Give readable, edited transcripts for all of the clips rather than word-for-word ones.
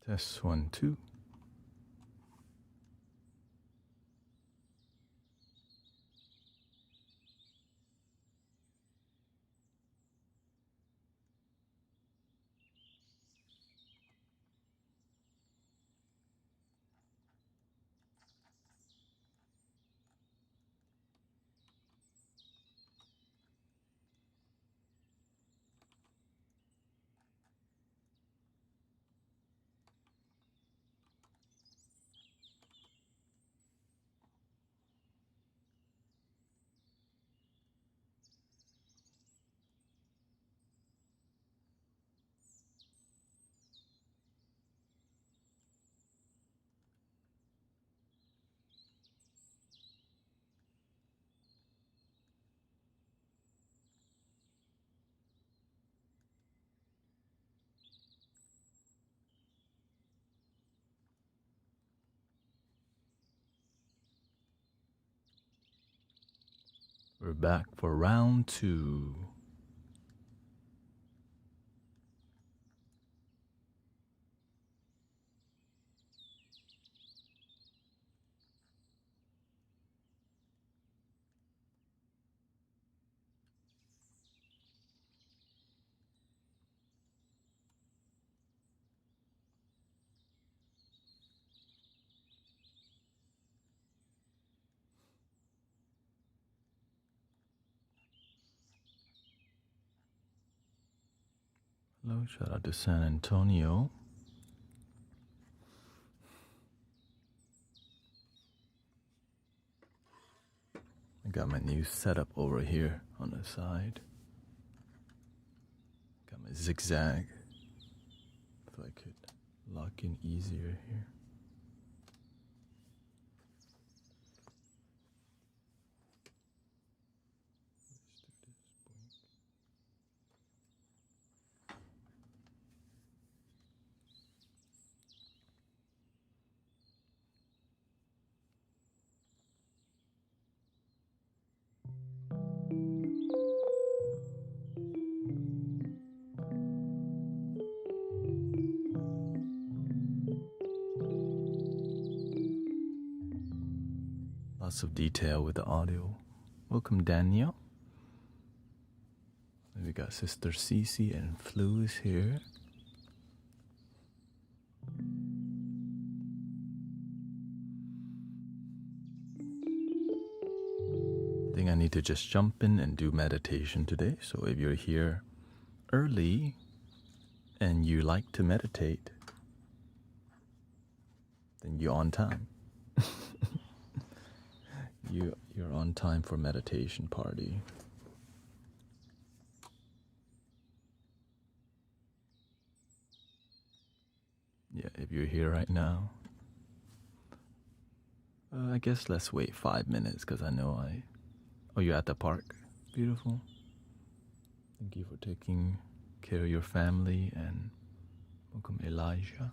Test 1, 2. We're back for round 2. Hello, shout out to San Antonio. I got my new setup over here on the side. Got my zigzag. So I could lock in easier here. Lots of detail with the audio. Welcome, Daniel. We got Sister Cece and Flute is here. I think I need to just jump in and do meditation today. So if you're here early and you like to meditate, then you're on time. You're on time for meditation party. Yeah, if you're here right now, I guess let's wait 5 minutes because I know Oh, you're at the park. Beautiful. Thank you for taking care of your family, and welcome, Elijah.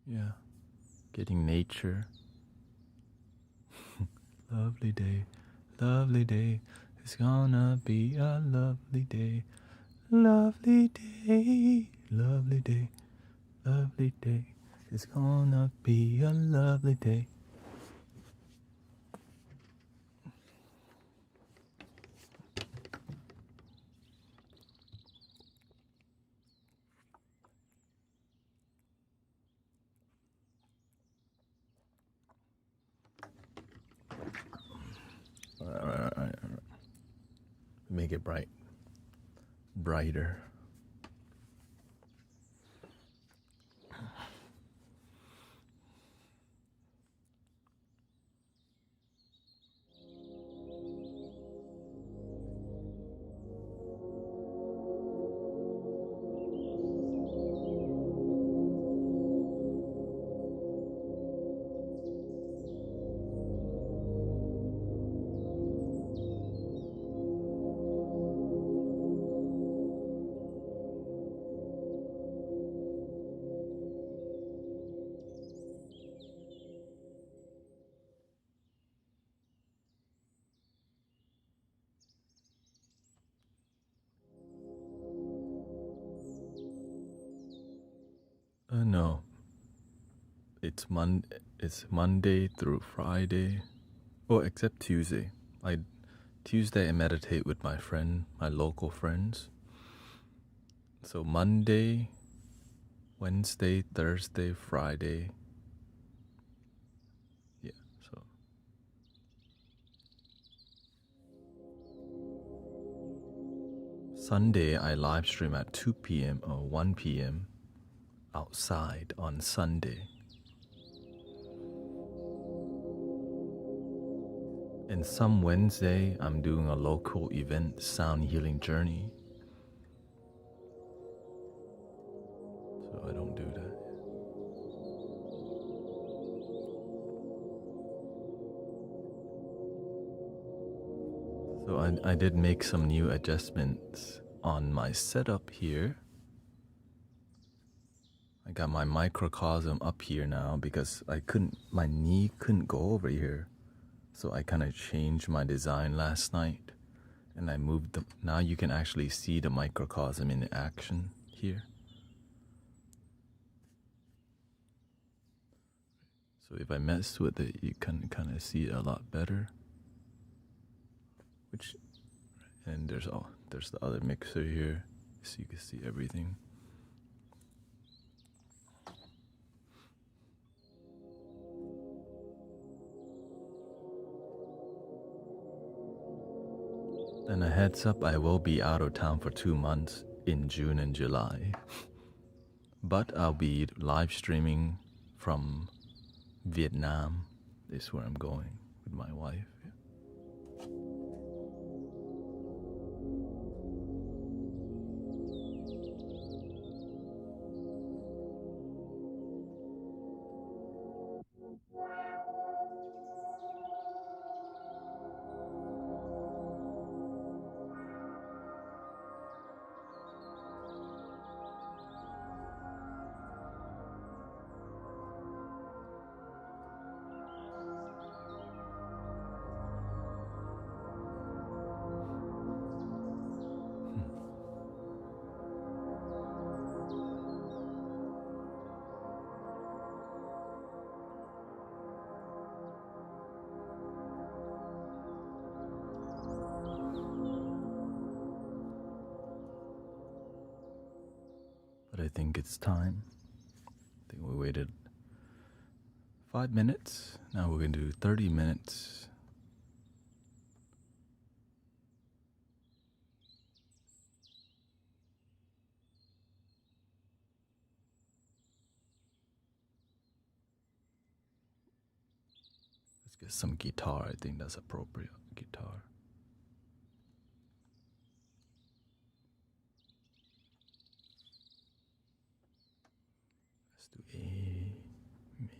Yeah, getting nature. Lovely day, lovely day. It's gonna be a lovely day. Lovely day, lovely day, lovely day. It's gonna be a lovely day. All right. Make it brighter. It's Monday through Friday. Oh, except Tuesday. Tuesday I meditate with my local friends. So Monday, Wednesday, Thursday, Friday. Yeah, so Sunday I live stream at 2 p.m. or 1 p.m. outside on Sunday. And some Wednesday I'm doing a local event, Sound Healing Journey. So I don't do that. So I did make some new adjustments on my setup here. I got my microcosm up here now because my knee couldn't go over here. So I kind of changed my design last night and I moved them. Now you can actually see the microcosm in action here. So if I mess with it, you can kind of see it a lot better. And there's the other mixer here, so you can see everything. And a heads up, I will be out of town for 2 months in June and July. But I'll be live streaming from Vietnam. This is where I'm going with my wife. But I think it's time. I think we waited 5 minutes. Now we're going to do 30 minutes. Let's get some guitar. I think that's appropriate. Guitar. Let's do A major.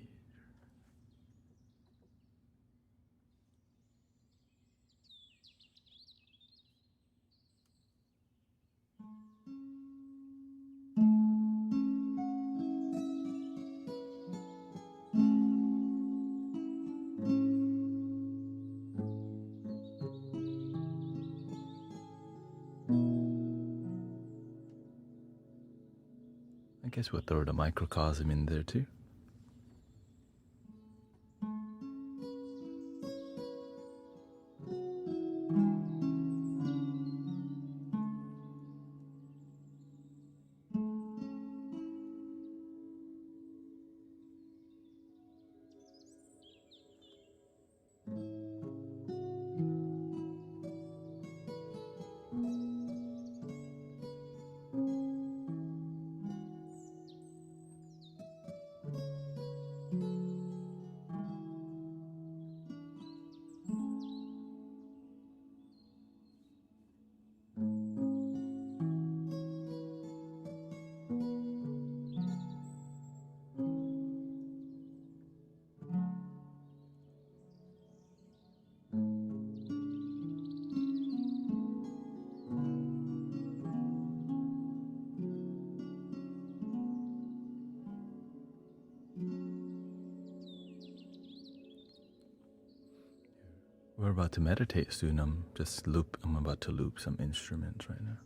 I guess we'll throw the microcosm in there too. We're about to meditate soon. I'm about to loop some instruments right now.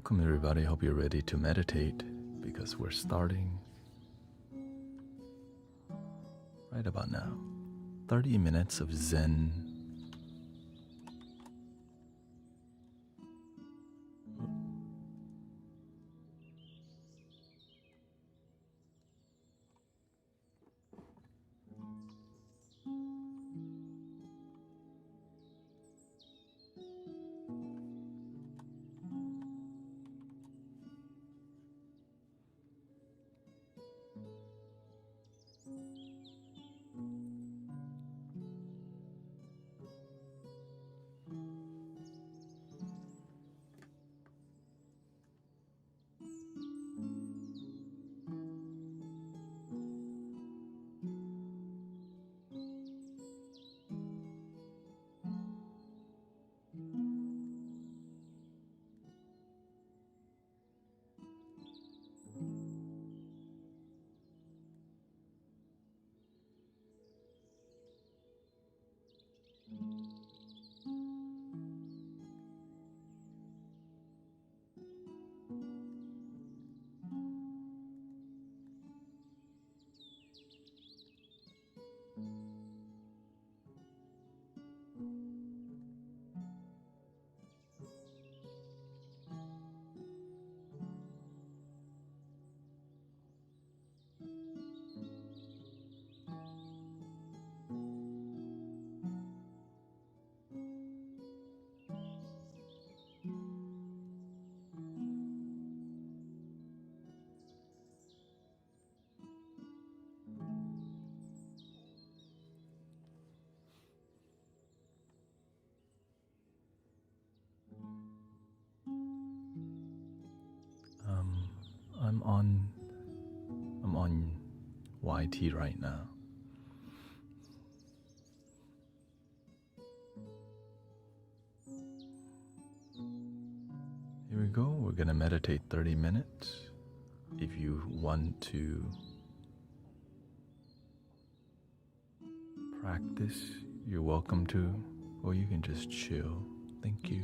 Welcome everybody, hope you're ready to meditate because we're starting right about now. 30 minutes of Zen. I'm on YT right now. Here we go. We're gonna meditate 30 minutes. If you want to practice, you're welcome to, or you can just chill. Thank you.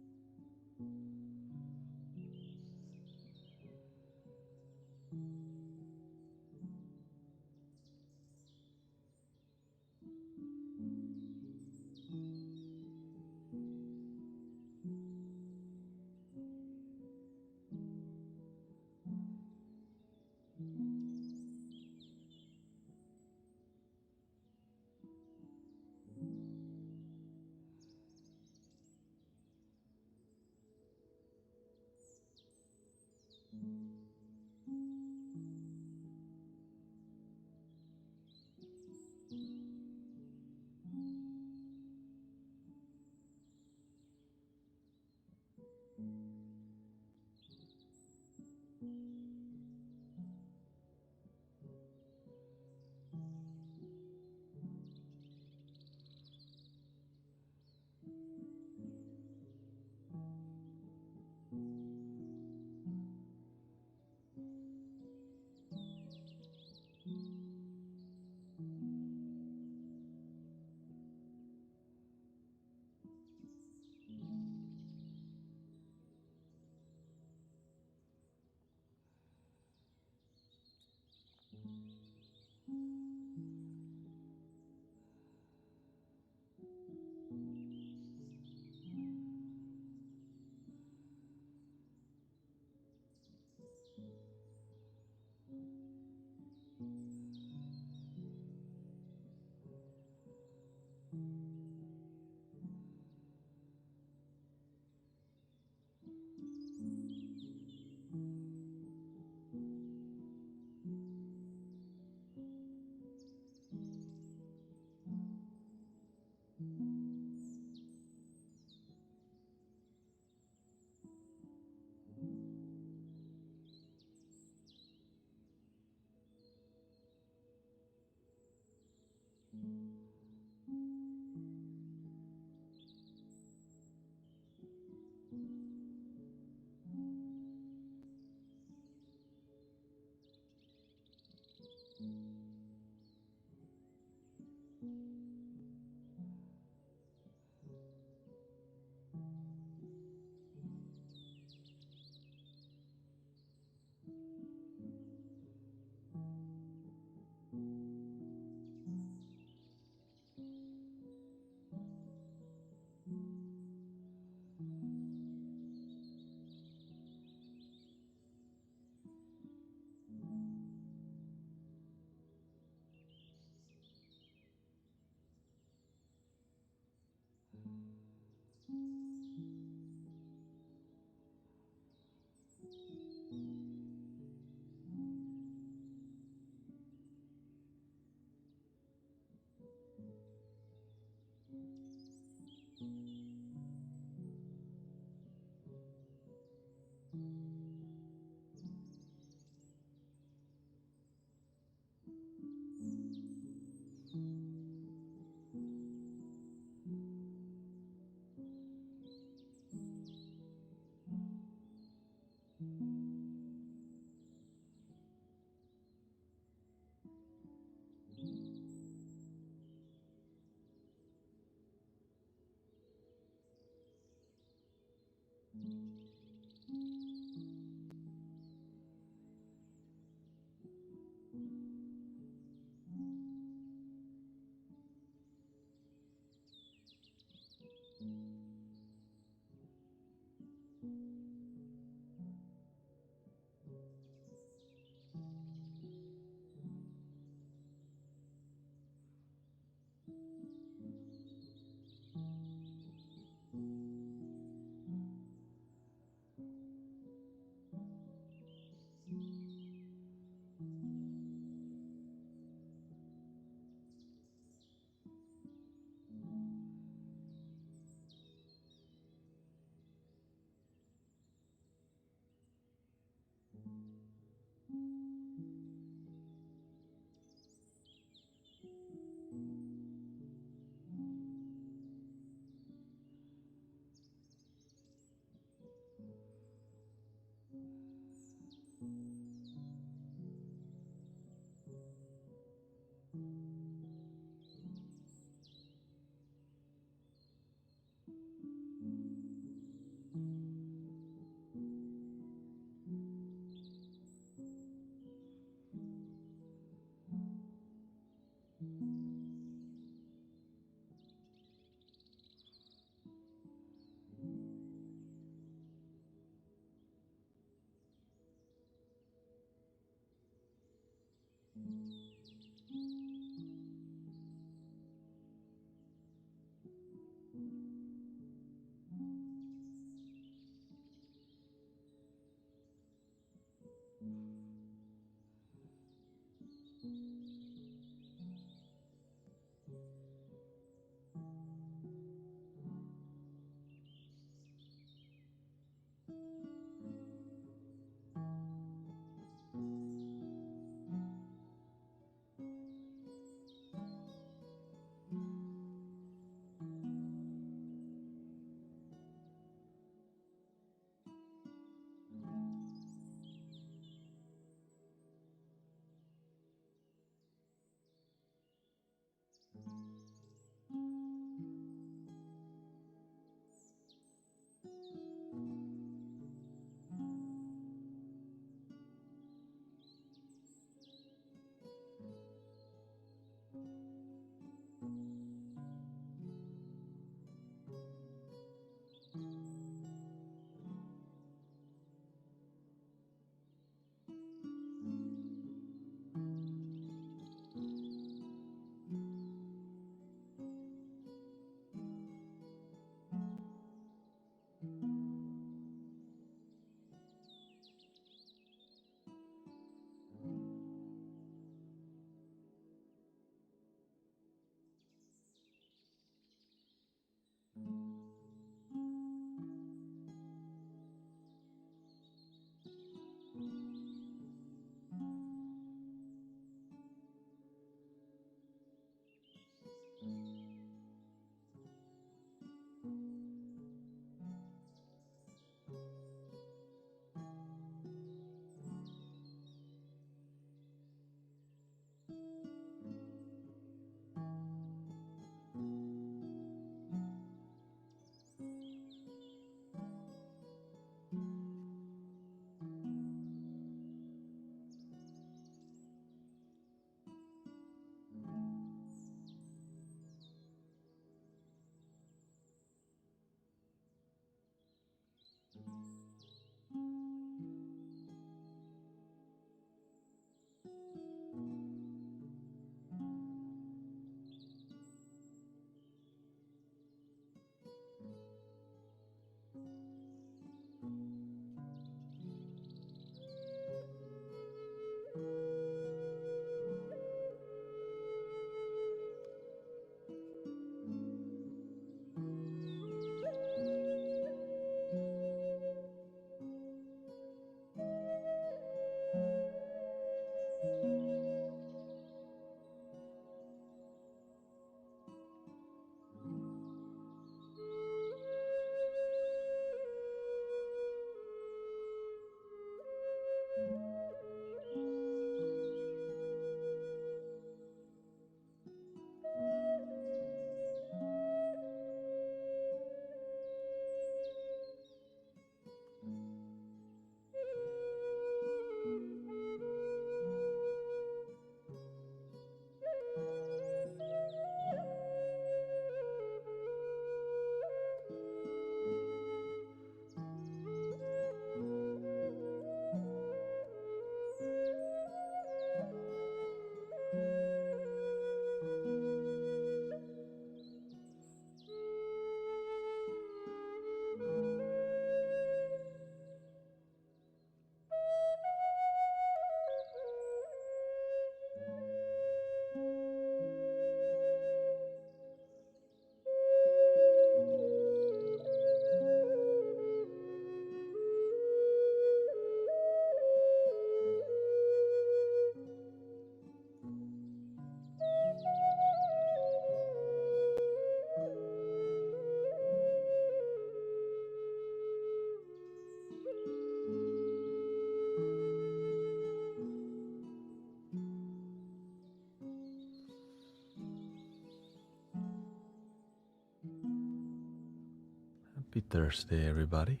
Happy Thursday, everybody.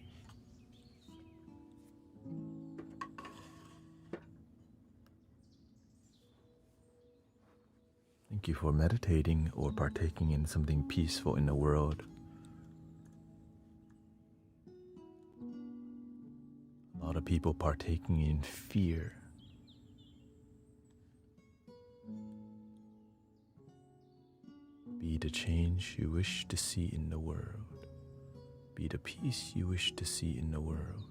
Thank you for meditating or partaking in something peaceful in the world. A lot of people partaking in fear. Be the change you wish to see in the world. Be the peace you wish to see in the world.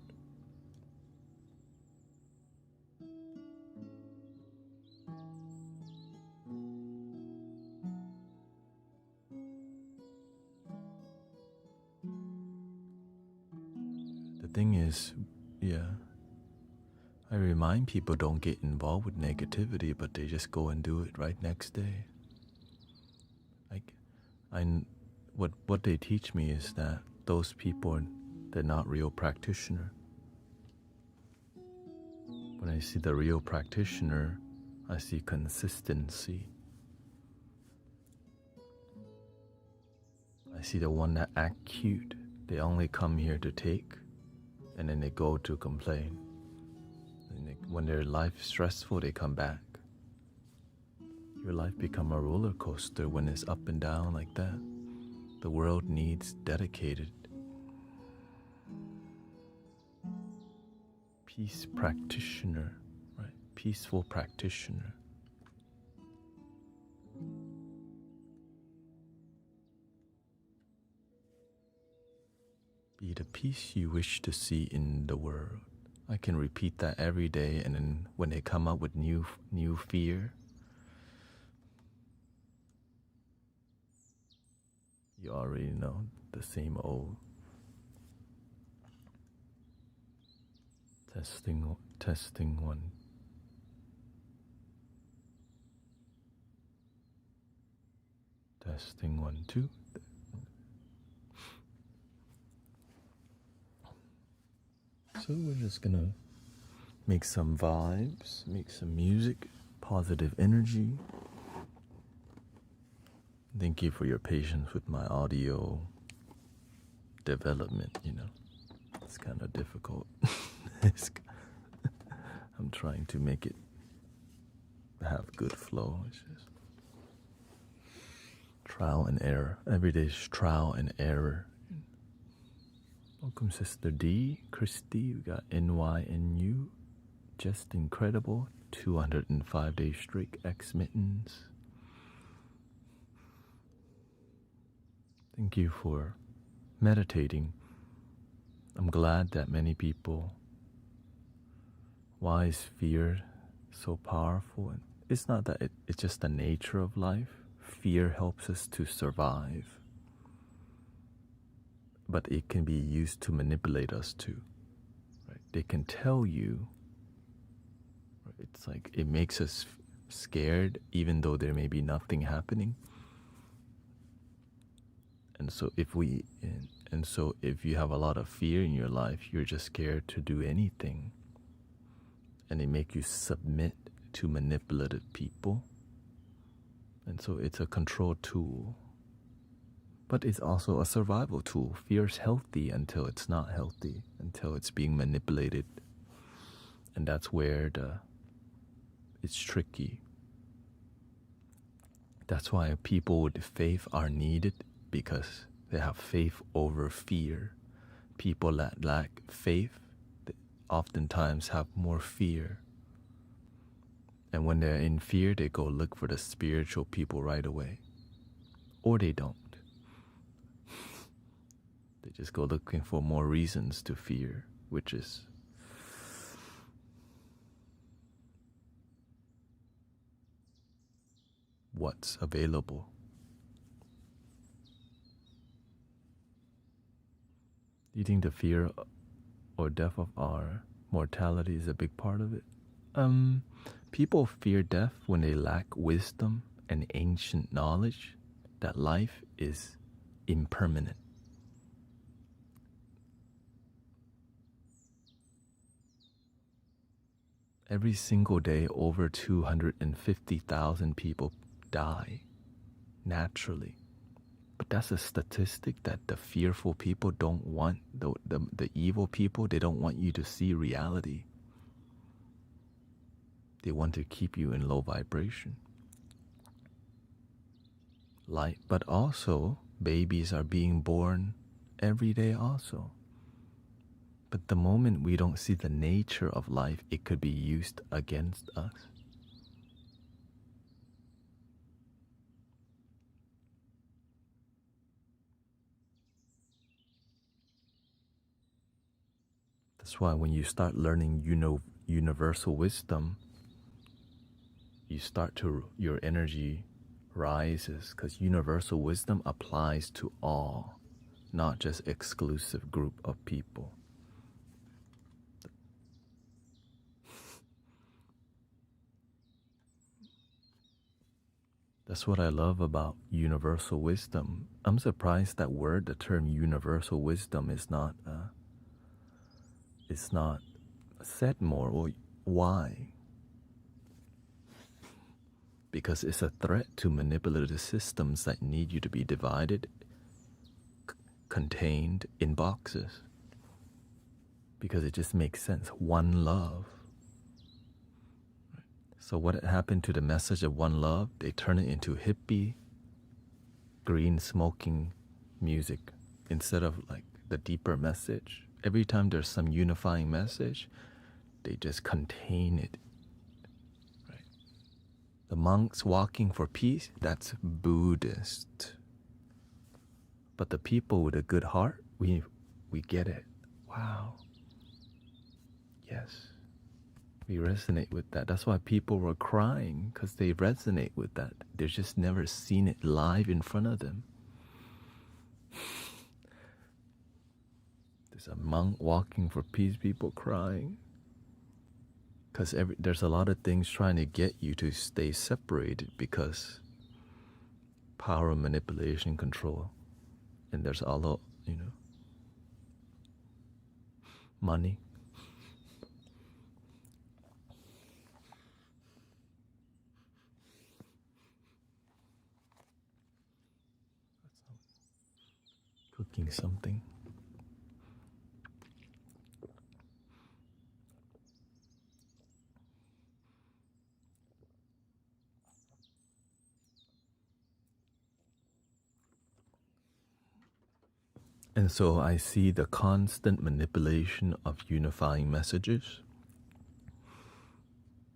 The thing is, I remind people don't get involved with negativity, but they just go and do it right next day. What they teach me is that those people, they're not real practitioner. When I see the real practitioner, I see consistency. I see the one that act cute. They only come here to take, and then they go to complain. And when their life is stressful, they come back. Your life become a roller coaster when it's up and down like that. The world needs dedicated peace practitioner, right? Peaceful practitioner. Be the peace you wish to see in the world. I can repeat that every day, and then when they come up with new fear, you already know the same old. Testing one. Testing 1, 2. So we're just gonna make some vibes, make some music, positive energy. Thank you for your patience with my audio development, It's kind of difficult. I'm trying to make it have good flow. It's just trial and error. Every day is trial and error. Welcome, Sister D, Christy. We got NYNU, just incredible. 205 days streak, X Mittens. Thank you for meditating. I'm glad that many people. Why is fear so powerful? And it's not that it's just the nature of life. Fear helps us to survive. But it can be used to manipulate us too. Right? They can tell you. It's like it makes us scared even though there may be nothing happening. And so if you have a lot of fear in your life, you're just scared to do anything. And they make you submit to manipulative people. And so it's a control tool. But it's also a survival tool. Fear is healthy until it's not healthy, until it's being manipulated. And that's where it's tricky. That's why people with faith are needed, because they have faith over fear. People that lack faith oftentimes have more fear. And when they're in fear, they go look for the spiritual people right away. Or they don't. They just go looking for more reasons to fear, which is what's available. Do you think the fear or death of our mortality is a big part of it? People fear death when they lack wisdom and ancient knowledge that life is impermanent. Every single day, over 250,000 people die naturally. But that's a statistic that the fearful people don't want, the evil people, they don't want you to see reality. They want to keep you in low vibration. But also, babies are being born every day also. But the moment we don't see the nature of life, it could be used against us. That's why when you start learning universal wisdom, you start to, your energy rises, because universal wisdom applies to all, not just exclusive group of people. That's what I love about universal wisdom. I'm surprised that word, the term universal wisdom, is not said more. Or why? Because it's a threat to manipulative systems that need you to be divided, contained in boxes. Because it just makes sense. One love. So what happened to the message of one love? They turn it into hippie, green smoking music instead of like the deeper message. Every time there's some unifying message, they just contain it. Right? The monks walking for peace, that's Buddhist. But the people with a good heart, we get it. Wow. Yes. We resonate with that. That's why people were crying, because they resonate with that. They've just never seen it live in front of them. There's a monk walking for peace, people crying. Because there's a lot of things trying to get you to stay separated, because power, manipulation, control. And there's a lot, money. Cooking something. And so I see the constant manipulation of unifying messages,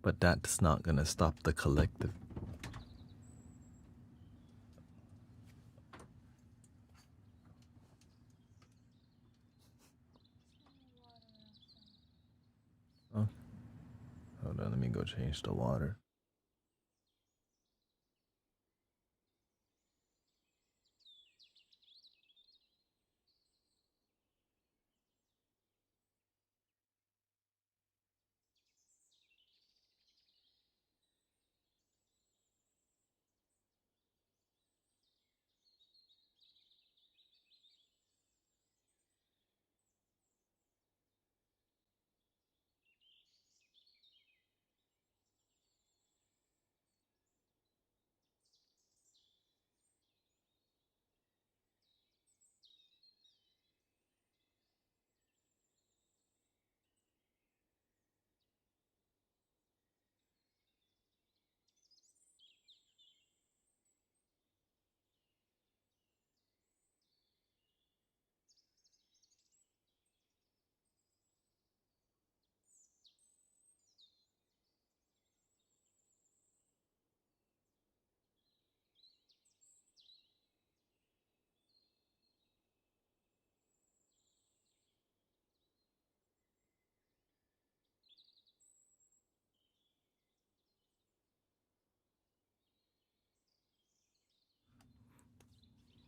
but that's not going to stop the collective. Oh, hold on, let me go change the water.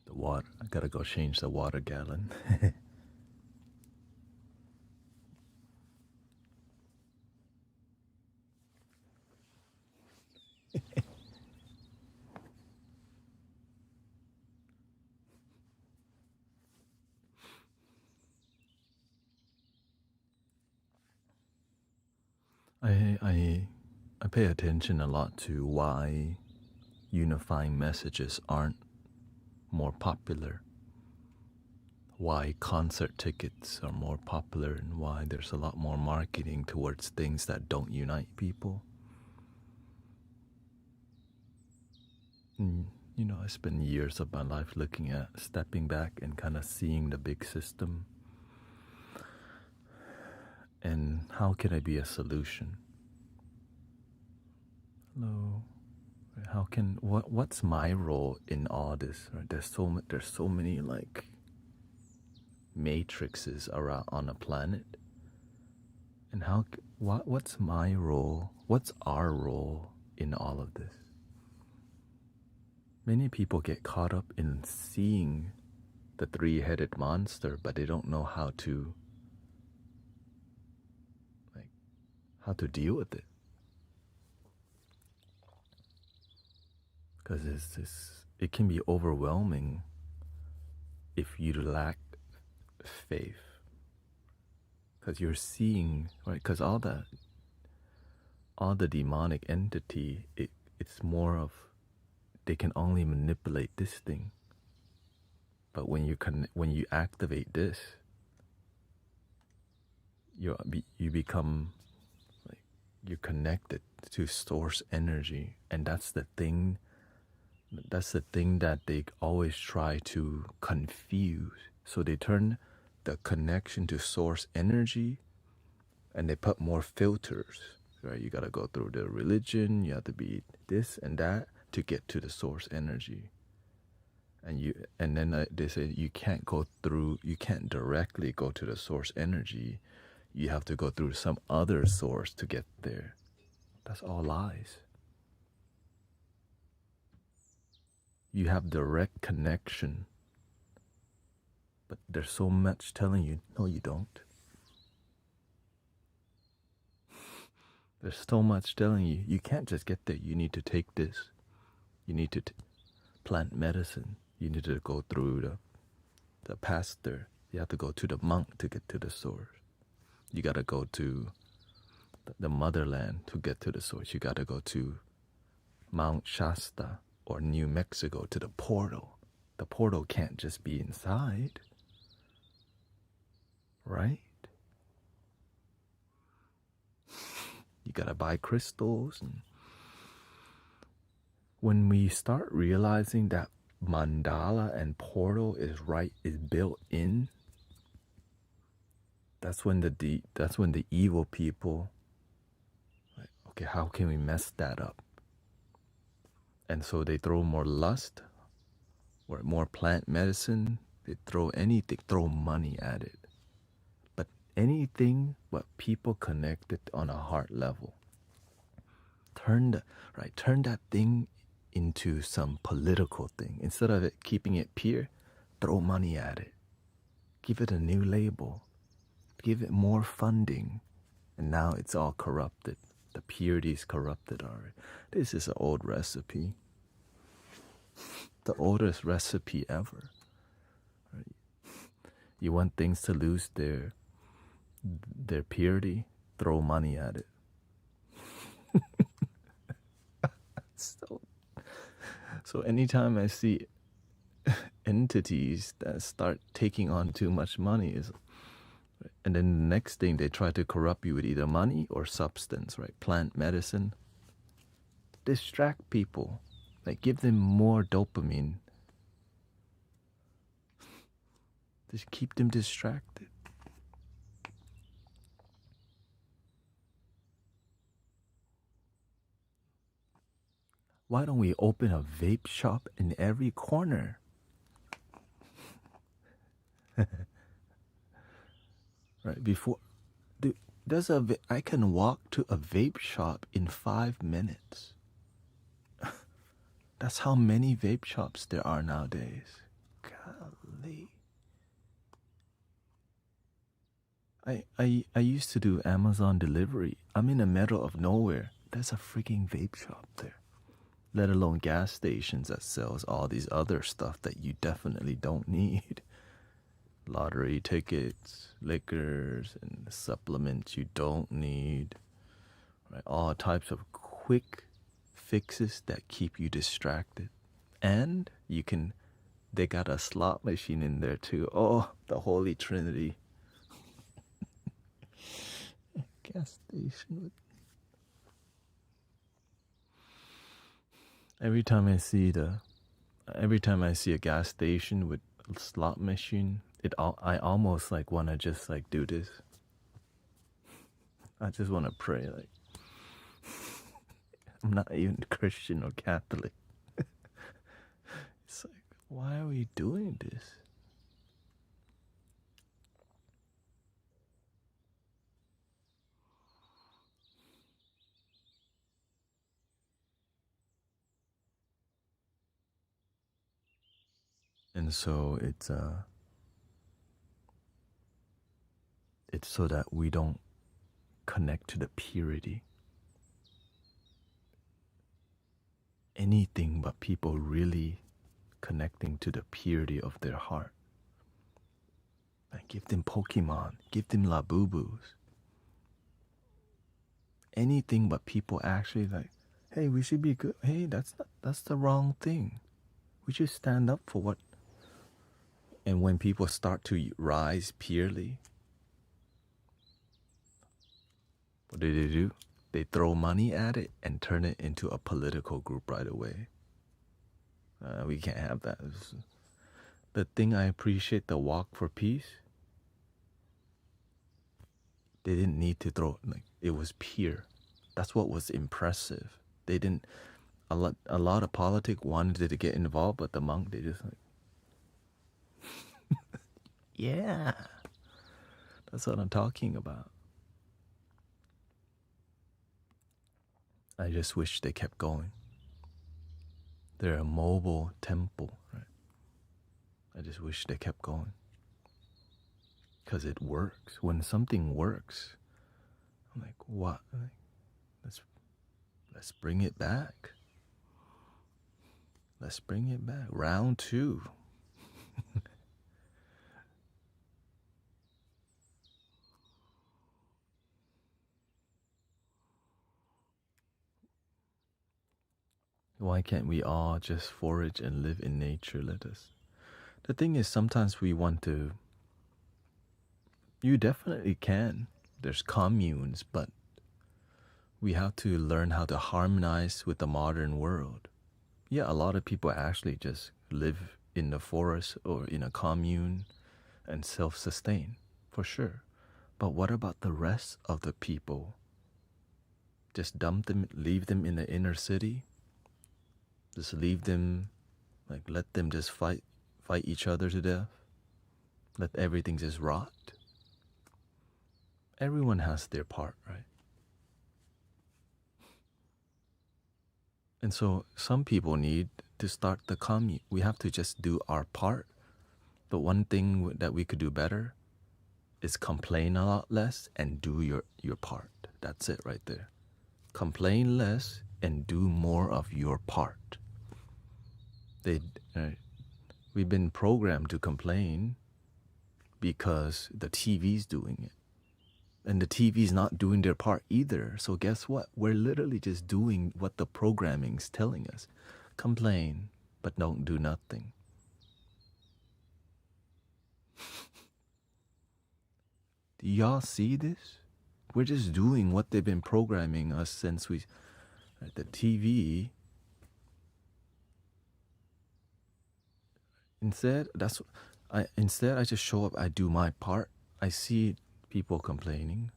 The water, I gotta go change the water gallon. I pay attention a lot to why unifying messages aren't more popular, why concert tickets are more popular, and why there's a lot more marketing towards things that don't unite people. And, I spend years of my life looking at, stepping back and kind of seeing the big system. And how can I be a solution? Hello. What's my role in all this? Right? There's so many like matrices around on a planet. And what's my role? What's our role in all of this? Many people get caught up in seeing the three-headed monster, but they don't know how to deal with it. Because it can be overwhelming if you lack faith. Because you're seeing, right? Because all the demonic entity, it's more of, they can only manipulate this thing. But when you activate this, you become like, you're connected to source energy, and that's the thing that they always try to confuse. So they turn the connection to source energy, and they put more filters, right? You gotta go through the religion, you have to be this and that to get to the source energy. And then they say you can't directly go to the source energy. You have to go through some other source to get there. That's all lies. You have direct connection, but there's so much telling you, no, you don't. There's so much telling you, you can't just get there. You need to take this. You need to plant medicine. You need to go through the pastor. You have to go to the monk to get to the source. You got to go to the motherland to get to the source. You got to go to Mount Shasta or New Mexico to the portal. The portal can't just be inside, right? You got to buy crystals. And when we start realizing that mandala and portal is built in, that's when the evil people, like, okay, how can we mess that up? And so they throw more lust or more plant medicine. They throw money at it. But anything what people connected on a heart level, turn that thing into some political thing. Instead of keeping it pure, throw money at it. Give it a new label. Give it more funding. And now it's all corrupted. The purity is corrupted already. This is an old recipe. The oldest recipe ever. Right? You want things to lose their purity? Throw money at it. So anytime I see entities that start taking on too much money, and then the next thing they try to corrupt you with either money or substance, right? Plant medicine. Distract people. Like, give them more dopamine. Just keep them distracted. Why don't we open a vape shop in every corner? Right, I can walk to a vape shop in 5 minutes. That's how many vape shops there are nowadays. Golly. I used to do Amazon delivery. I'm in the middle of nowhere. There's a freaking vape shop there. Let alone gas stations that sells all these other stuff that you definitely don't need. Lottery tickets, liquors, and supplements you don't need. Right? All types of quick fixes that keep you distracted. And they got a slot machine in there too. Oh, the Holy Trinity. Gas station. Every time I see a gas station with a slot machine, I almost like want to just like do this. I just want to pray. Like, I'm not even Christian or Catholic. It's like, why are we doing this? And so it's so that we don't connect to the purity. Anything but people really connecting to the purity of their heart. Like give them Pokemon, give them Labubus. Anything but people actually like, hey, we should be good. Hey, that's the wrong thing. We should stand up for what. And when people start to rise purely, what do? They throw money at it and turn it into a political group right away. We can't have that. The thing I appreciate the Walk for Peace, they didn't need to throw, like, it was pure. That's what was impressive. They didn't, a lot of politics wanted to get involved, but the monk, they just like, yeah, that's what I'm talking about. I just wish they kept going. They're a mobile temple, right? I just wish they kept going. Because it works. When something works, I'm like, what? Like, let's bring it back. Let's bring it back. Round 2. Why can't we all just forage and live in nature? Let us. The thing is, sometimes we want to. You definitely can. There's communes, but we have to learn how to harmonize with the modern world. Yeah, a lot of people actually just live in the forest or in a commune and self-sustain, for sure. But what about the rest of the people? Just dump them, leave them in the inner city? Just leave them, like let them just fight each other to death? Let everything just rot? Everyone has their part, right? And so some people need to start the commune. We have to just do our part. But one thing that we could do better is complain a lot less and do your part. That's it right there. Complain less and do more of your part. We've been programmed to complain because the TV's doing it. And the TV's not doing their part either. So guess what? We're literally just doing what the programming's telling us. Complain, but don't do nothing. Do y'all see this? We're just doing what they've been programming us since the TV. Instead, I just show up, I do my part. I see people complaining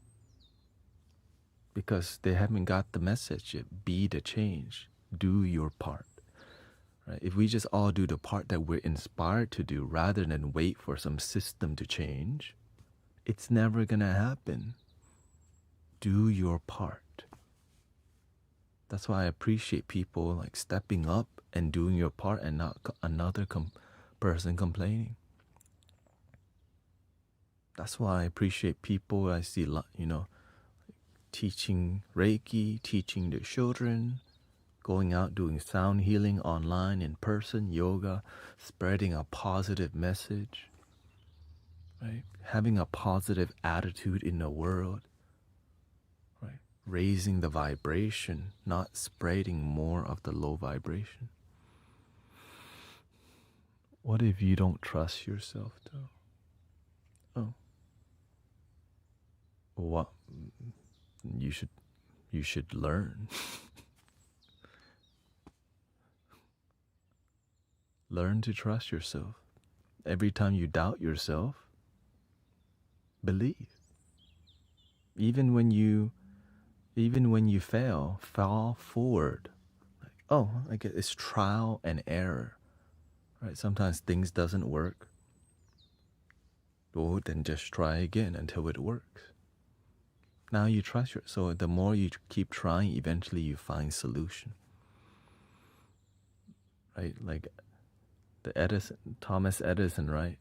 because they haven't got the message yet. Be the change. Do your part. Right? If we just all do the part that we're inspired to do rather than wait for some system to change, it's never gonna happen. Do your part. That's why I appreciate people like stepping up and doing your part and not another person complaining. That's why I appreciate people I see, teaching Reiki, teaching their children, going out doing sound healing online, in person, yoga, spreading a positive message, right? Having a positive attitude in the world, right? Raising the vibration, not spreading more of the low vibration. What if you don't trust yourself, though? Oh. What? You should learn. Learn to trust yourself. Every time you doubt yourself, believe. Even when you fail, fall forward. Like, oh, I guess it's trial and error. Right? Sometimes things doesn't work. Well, then just try again until it works. Now you trust yourself. So the more you keep trying, eventually you find solution. Right? Like Thomas Edison, right?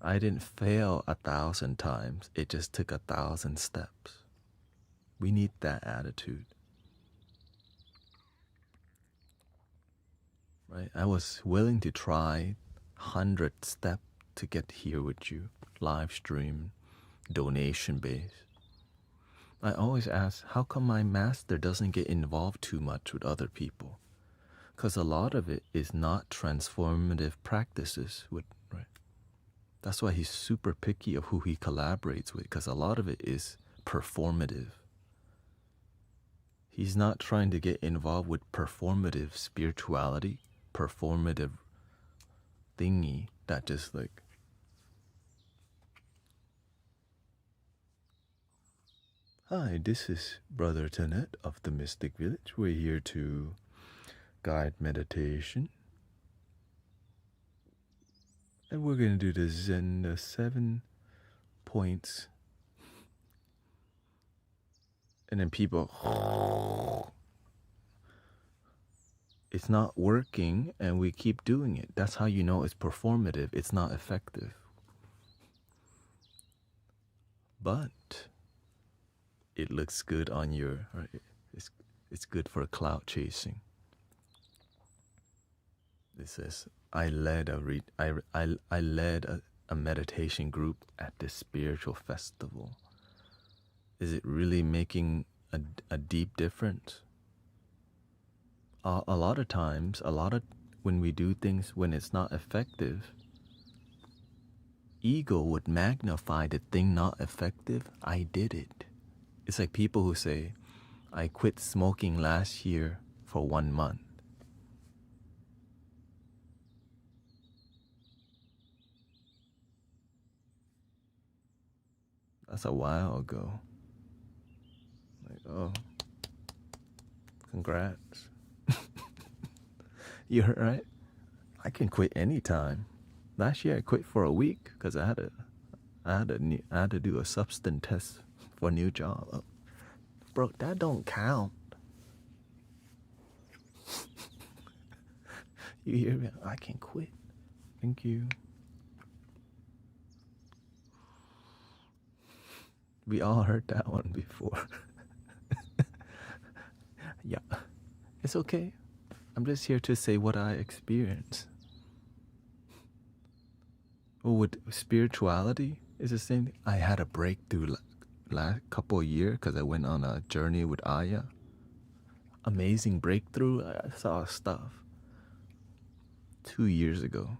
I didn't fail 1,000 times. It just took 1,000 steps. We need that attitude. Right? I was willing to try 100 steps to get here with you. Live stream, donation based. I always ask, how come my master doesn't get involved too much with other people? Because a lot of it is not transformative practices, right? That's why he's super picky of who he collaborates with, because a lot of it is performative. He's not trying to get involved with performative spirituality, performative thingy that just like... Hi, this is Brother Thanet of the Mystic Village. We're here to guide meditation. And we're going to do the Zen, the 7 points. And then people... It's not working and we keep doing it. That's how you know it's performative. It's not effective. But it looks good on your... Right? It's good for cloud chasing. It says, I led a meditation group at this spiritual festival. Is it really making a deep difference? A lot of times, when we do things when it's not effective, ego would magnify the thing not effective. I did it. It's like people who say, I quit smoking last year for 1 month. That's a while ago. Like, oh, congrats. You're right. I can quit anytime. Last year I quit for a week because I had to do a substance test for a new job. Oh, bro, that don't count. You hear me? I can quit. Thank you. We all heard that one before. Yeah, it's okay. I'm just here to say what I experienced. Well, with spirituality, it's the same thing. I had a breakthrough last couple of years because I went on a journey with Aya. Amazing breakthrough. I saw stuff 2 years ago.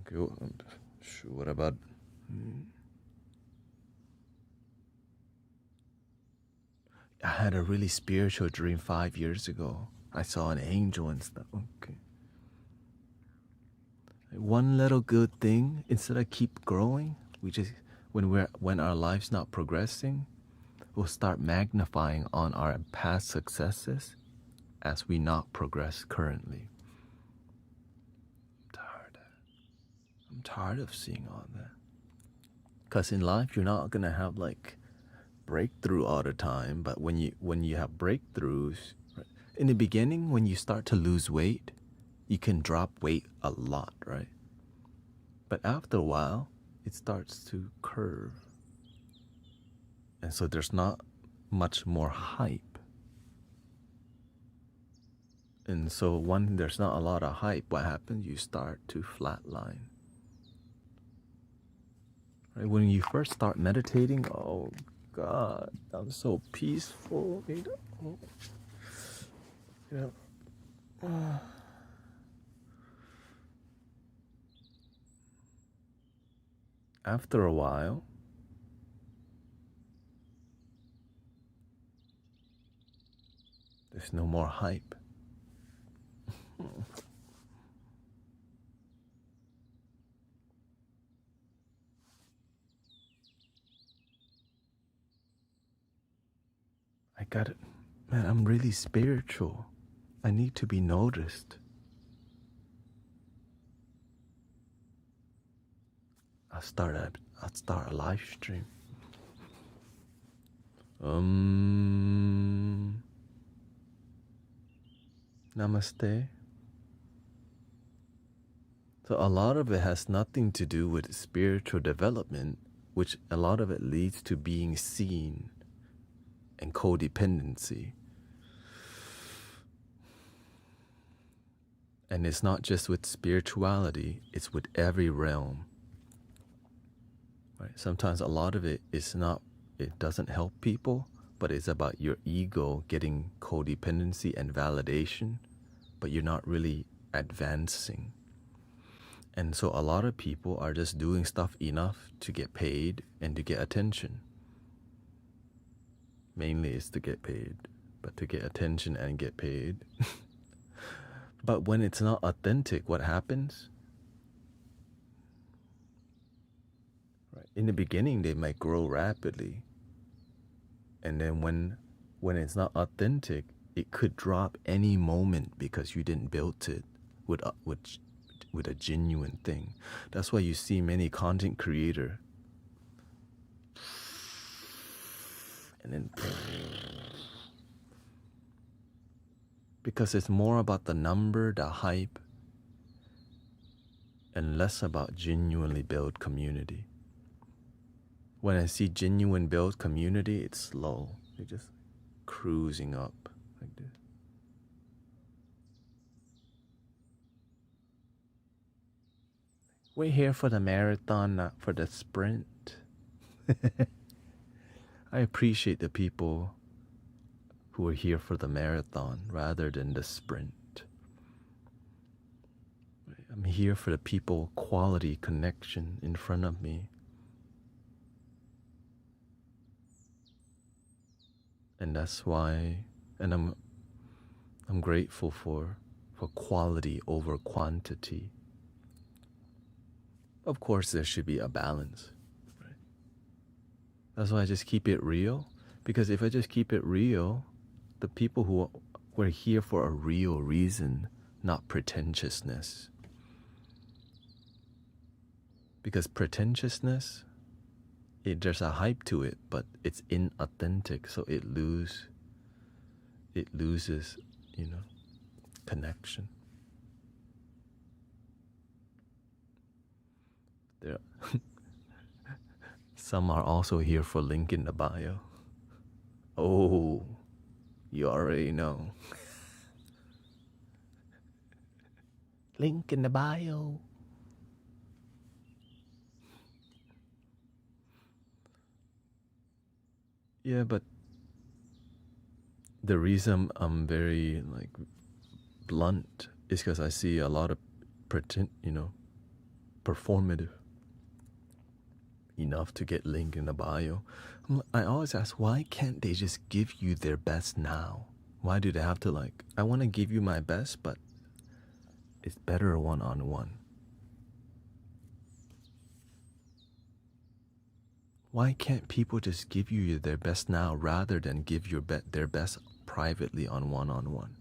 Okay, well, sure, what about... I had a really spiritual dream 5 years ago. I saw an angel and stuff. Okay. One little good thing, instead of keep growing, we just when our life's not progressing, we'll start magnifying on our past successes as we not progress currently. I'm tired of seeing all that. Because in life, you're not gonna have like breakthrough all the time, but when you have breakthroughs, right? In the beginning, when you start to lose weight, you can drop weight a lot, right? But after a while, it starts to curve. And so there's not much more hype. And so when there's not a lot of hype, what happens? You start to flatline. Right? When you first start meditating, oh God, I'm so peaceful. After a while, there's no more hype. I got it. Man, I'm really spiritual. I need to be noticed. I'll start a live stream. Namaste. So a lot of it has nothing to do with spiritual development, which a lot of it leads to being seen and codependency. And it's not just with spirituality, it's with every realm. Right? Sometimes a lot of it is not, it doesn't help people, but it's about your ego getting codependency and validation, but you're not really advancing. And so a lot of people are just doing stuff enough to get paid and to get attention. Mainly it's to get paid, but to get attention and get paid. But when it's not authentic, what happens? Right. In the beginning, they might grow rapidly. And then when it's not authentic, it could drop any moment because you didn't build it with a genuine thing. That's why you see many content creator and then because it's more about the number, the hype, and less about genuinely build community. When I see genuine build community, it's slow. You're just cruising up like this. We're here for the marathon, not for the sprint. I appreciate the people who are here for the marathon rather than the sprint. I'm here for the people, quality connection in front of me. And that's why, and I'm grateful for quality over quantity. Of course, there should be a balance. Right? That's why I just keep it real. Because if I just keep it real, the people who were here for a real reason, not pretentiousness. Because pretentiousness, there's a hype to it, but it's inauthentic, so it loses, connection. There, some are also here for link in the bio. Oh, you already know. Link in the bio. Yeah, but the reason I'm very blunt is because I see a lot of performative enough to get link in the bio. I always ask, why can't they just give you their best now? Why do they have to I want to give you my best, but it's better one-on-one. Why can't people just give you their best now rather than give their best privately on one-on-one?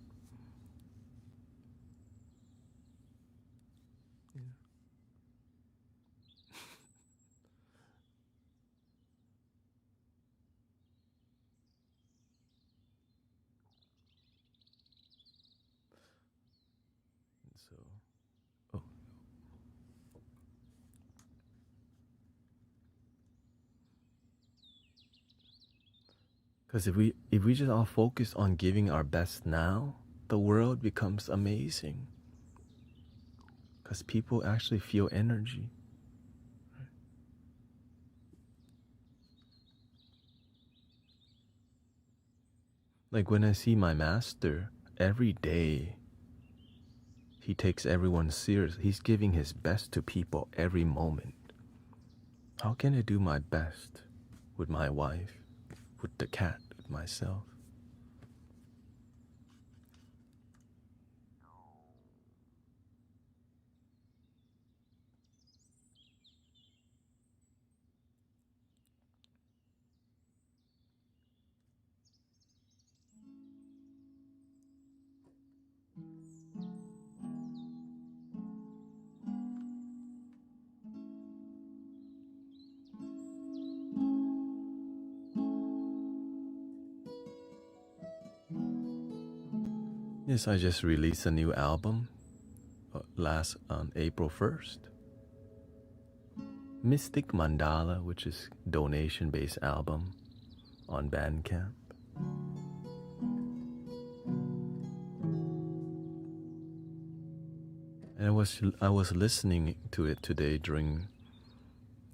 So, oh. Because if we just all focus on giving our best now, the world becomes amazing. Because people actually feel energy. Like when I see my master, every day he takes everyone serious. He's giving his best to people every moment. How can I do my best with my wife, with the cat, with myself? Yes, I just released a new album. on April 1st. Mystic Mandala, which is donation-based album on Bandcamp. And I was listening to it today during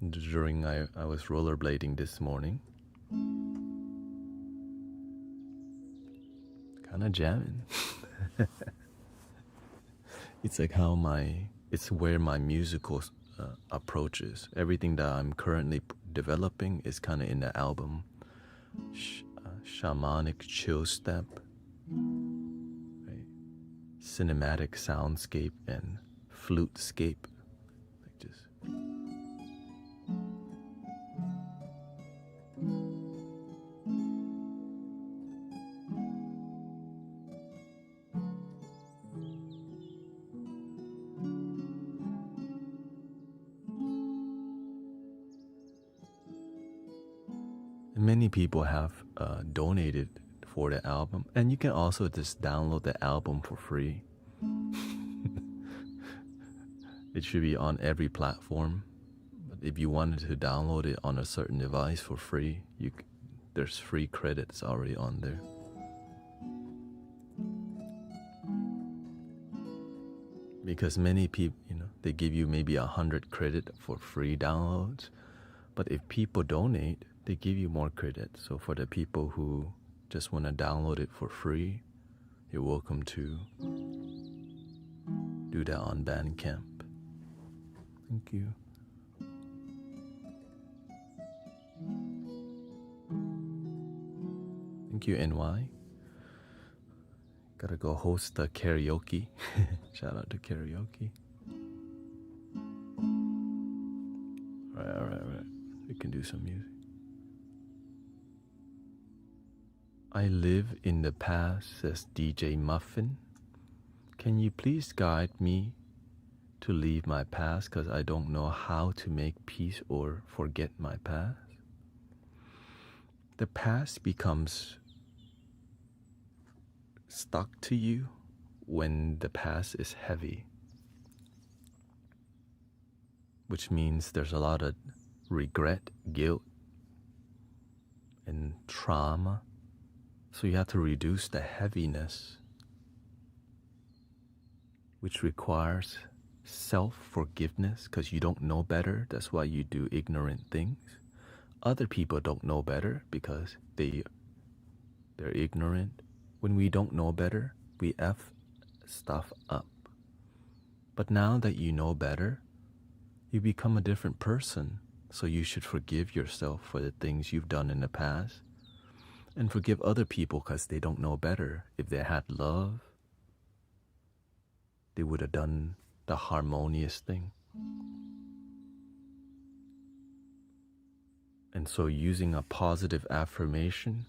I was rollerblading this morning. Kind of jamming. It's like it's where my musical approach is. Everything that I'm currently developing is kind of in the album. Shamanic Chillstep, right? Cinematic soundscape and flutescape. Like just many people have donated for the album, and you can also just download the album for free. It should be on every platform, but if you wanted to download it on a certain device for free, there's free credits already on there. Because many people, they give you maybe 100 credit for free downloads, but if people donate, they give you more credit. So for the people who just want to download it for free, you're welcome to do that on Bandcamp. Thank you. Thank you, NY. Gotta go host the karaoke. Shout out to karaoke. All right. We can do some music. I live in the past, says DJ Muffin. Can you please guide me to leave my past, because I don't know how to make peace or forget my past? The past becomes stuck to you when the past is heavy, which means there's a lot of regret, guilt, and trauma. So you have to reduce the heaviness, which requires self-forgiveness, because you don't know better. That's why you do ignorant things. Other people don't know better because they're ignorant. When we don't know better, we F stuff up. But now that you know better, you become a different person. So you should forgive yourself for the things you've done in the past. And forgive other people because they don't know better. If they had love, they would have done the harmonious thing. And so using a positive affirmation,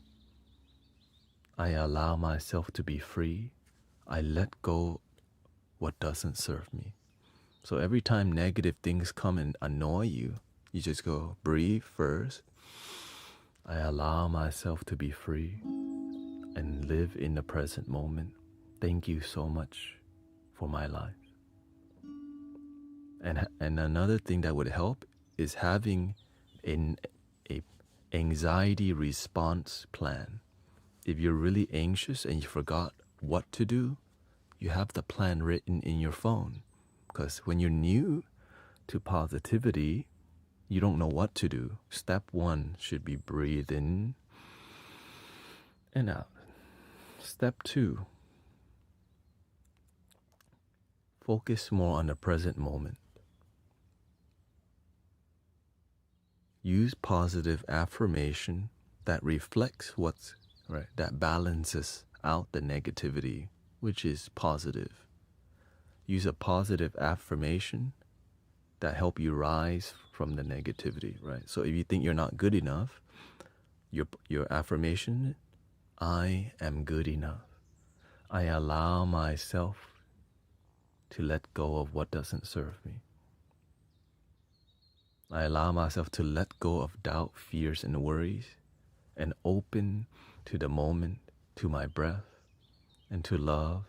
I allow myself to be free. I let go what doesn't serve me. So every time negative things come and annoy you, you just go breathe first. I allow myself to be free and live in the present moment. Thank you so much for my life. And another thing that would help is having a anxiety response plan. If you're really anxious and you forgot what to do, you have the plan written in your phone. Because when you're new to positivity, you don't know what to do. Step 1 should be breathe in and out. Step 2, focus more on the present moment. Use positive affirmation that reflects what's right, that balances out the negativity, which is positive. Use a positive affirmation that help you rise from the negativity, right? So if you think you're not good enough, your affirmation, I am good enough. I allow myself to let go of what doesn't serve me. I allow myself to let go of doubt, fears, and worries, and open to the moment, to my breath, and to love.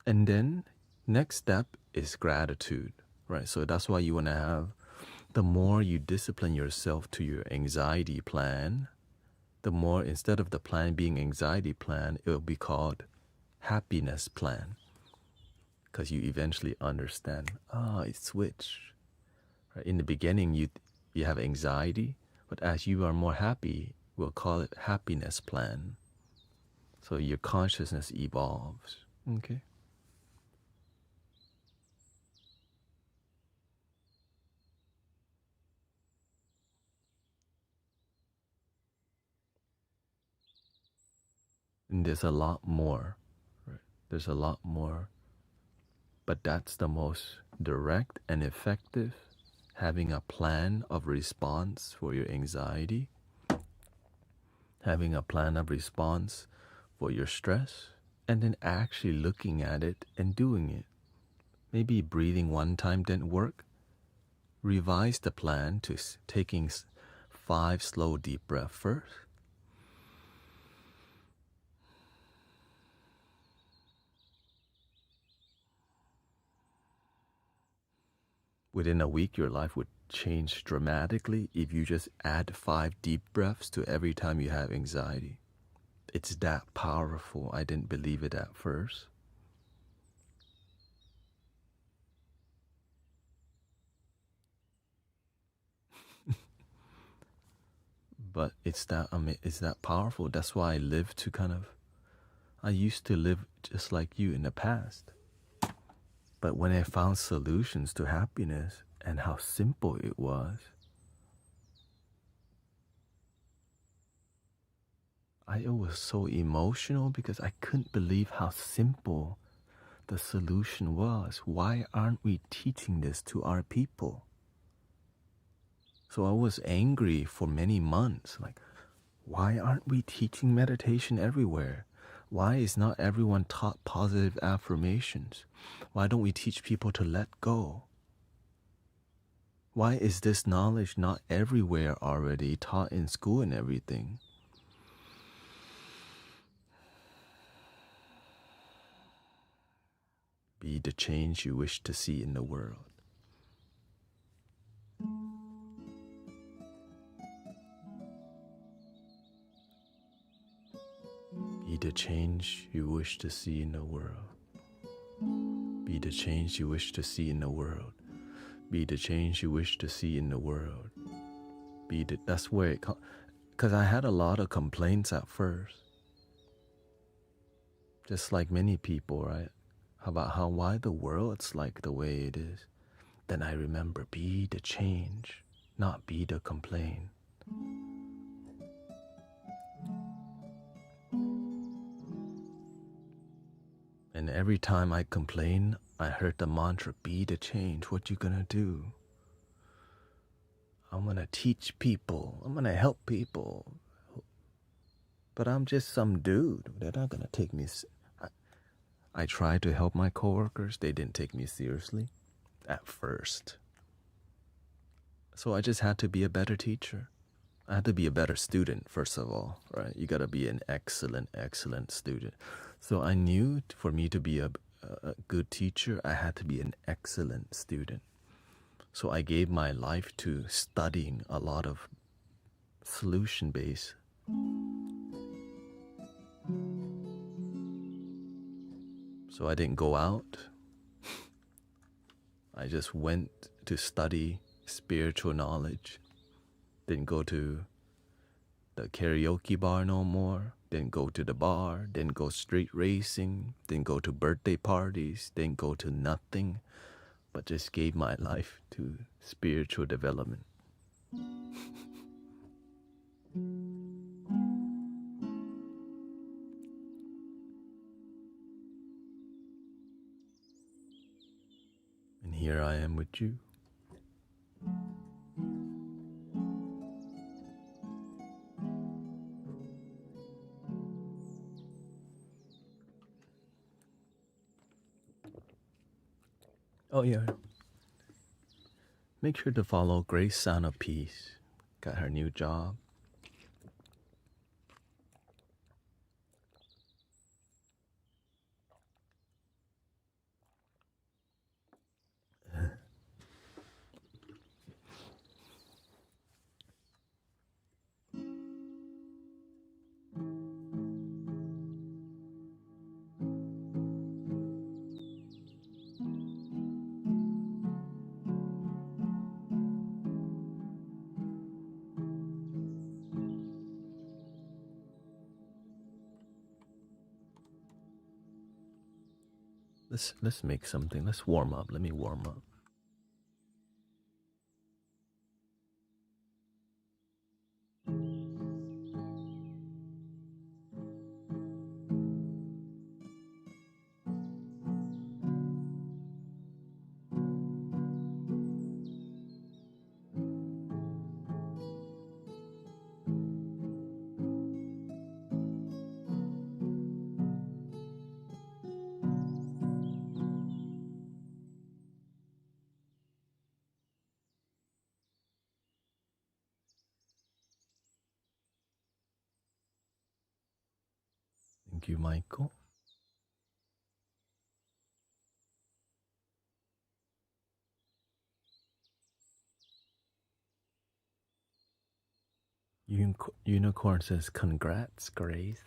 And then next step is gratitude, right? So that's why you want to have, the more you discipline yourself to your anxiety plan, the more, instead of the plan being anxiety plan, it will be called happiness plan. Because you eventually understand, it switched. Right? In the beginning, you have anxiety, but as you are more happy, we'll call it happiness plan. So your consciousness evolves. Okay. And there's a lot more. Right? There's a lot more. But that's the most direct and effective. Having a plan of response for your anxiety, having a plan of response for your stress, and then actually looking at it and doing it. Maybe breathing one time didn't work. Revise the plan to taking 5 slow deep breaths first. Within a week, your life would change dramatically if you just add 5 deep breaths to every time you have anxiety. It's that powerful. I didn't believe it at first. But it's that powerful. That's why I live to I used to live just like you in the past. But when I found solutions to happiness and how simple it was, I was so emotional because I couldn't believe how simple the solution was. Why aren't we teaching this to our people? So I was angry for many months. Like, why aren't we teaching meditation everywhere? Why is not everyone taught positive affirmations? Why don't we teach people to let go? Why is this knowledge not everywhere already, taught in school and everything? Be the change you wish to see in the world. Be the change you wish to see in the world. Be the change you wish to see in the world. Be the change you wish to see in the world. That's where it comes. Because I had a lot of complaints at first. Just like many people, right? About why the world's like the way it is. Then I remember, be the change, not be the complaint. And every time I complain, I heard the mantra, be the change. What you gonna do? I'm gonna teach people. I'm gonna help people. But I'm just some dude. They're not gonna take me. I tried to help my coworkers. They didn't take me seriously at first. So I just had to be a better teacher. I had to be a better student, first of all, right? You gotta be an excellent, excellent student. So I knew for me to be a good teacher, I had to be an excellent student. So I gave my life to studying a lot of solution-based. So I didn't go out. I just went to study spiritual knowledge. Didn't go to the karaoke bar no more. Didn't go to the bar. Didn't go street racing. Didn't go to birthday parties. Didn't go to nothing. But just gave my life to spiritual development. And here I am with you. Oh yeah. Make sure to follow Grace Sound of Peace. Got her new job. Let's make something. Let's warm up. Let me warm up. Thank you, Michael. Unicorn says, congrats, Grace.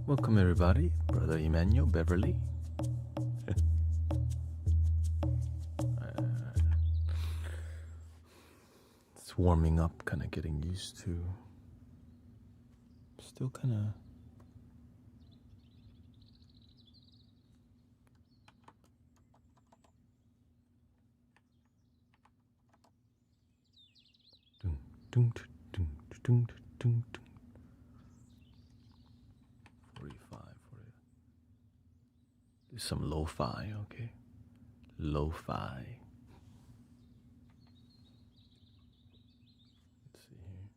Welcome everybody, Brother Emmanuel, Beverly. It's warming up, kind of getting used to. Still kind of. Dun, dun, dun, dun, dun, dun. 45, 40. Do some lo-fi, okay? Lo-fi. Let's see here.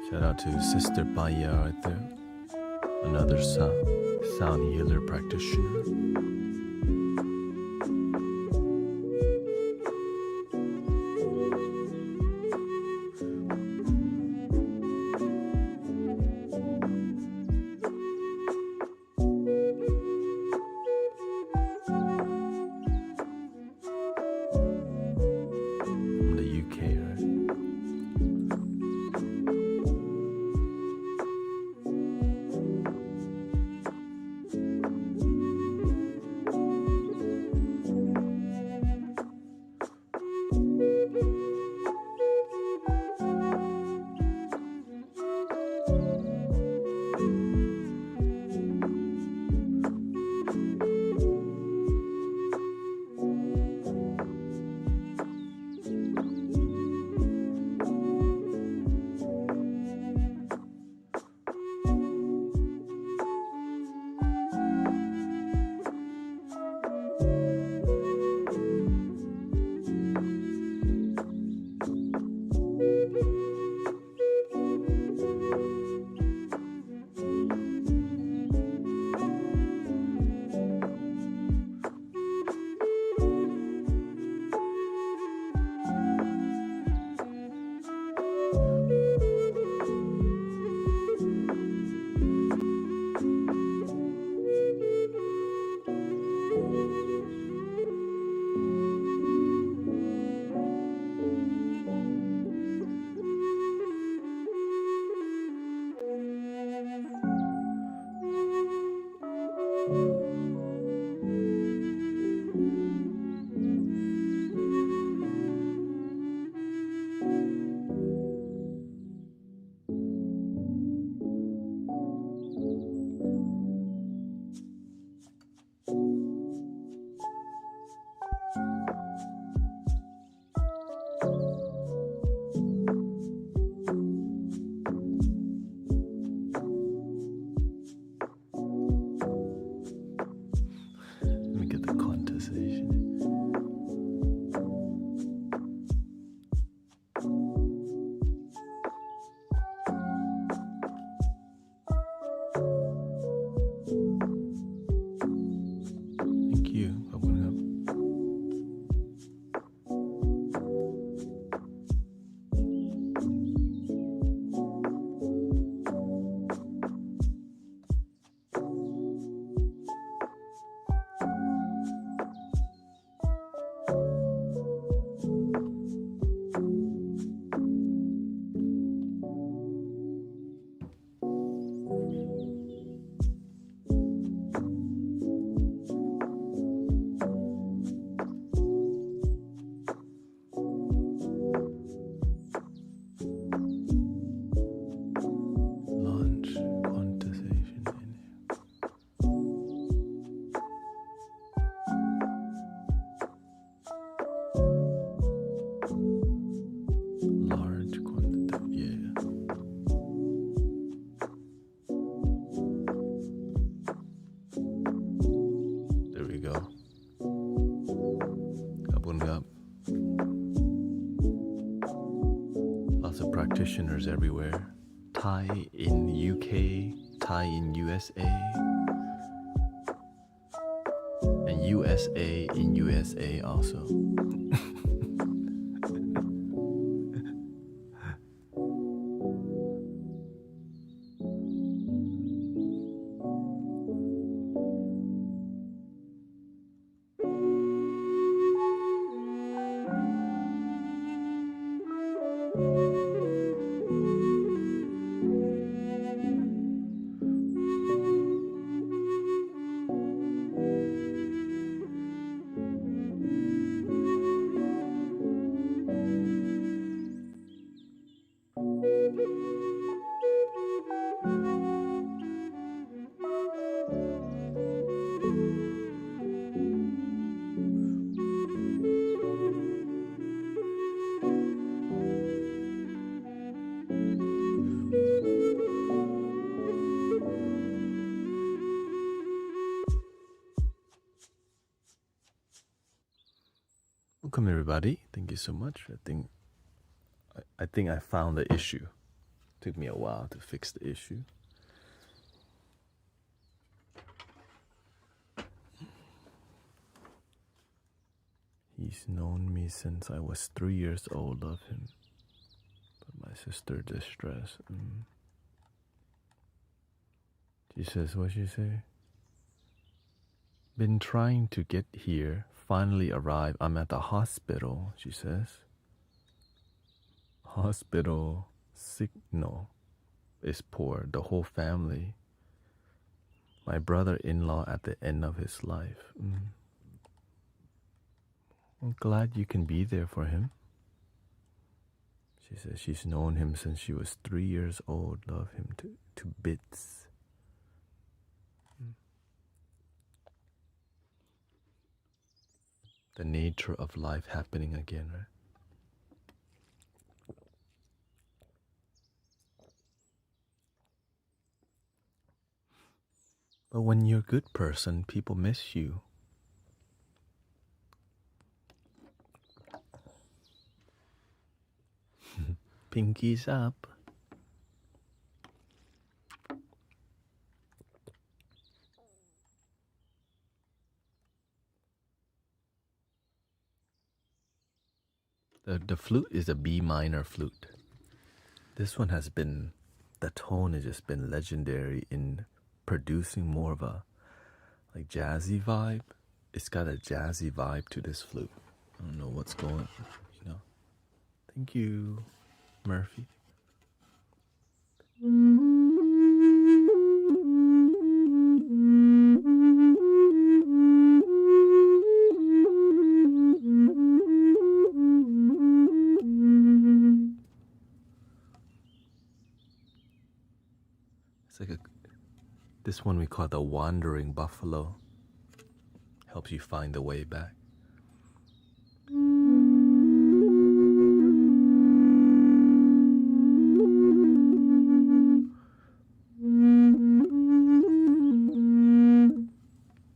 Shout out to Sister Paya right there, another sound healer practitioner. From the UK, right? practitioners everywhere. Thai in UK, Thai in USA, and USA in USA also. Welcome everybody. Thank you so much. I think I found the issue. Took me a while to fix the issue. He's known me since I was 3 years old. Love him. But my sister distressed. She says, what she say? Been trying to get here. Finally arrived. I'm at the hospital, she says. Hospital signal is poor. The whole family. My brother-in-law at the end of his life. I'm glad you can be there for him. She says she's known him since she was 3 years old. Love him to bits. The nature of life happening again, right? But when you're a good person, people miss you. Pinkies up. The flute is a B minor flute. This one has been, the tone has just been legendary in producing more of a like jazzy vibe. It's got a jazzy vibe to this flute. I don't know what's going, you know. Thank you, Murphy. It's like this one we call the wandering buffalo. Helps you find the way back.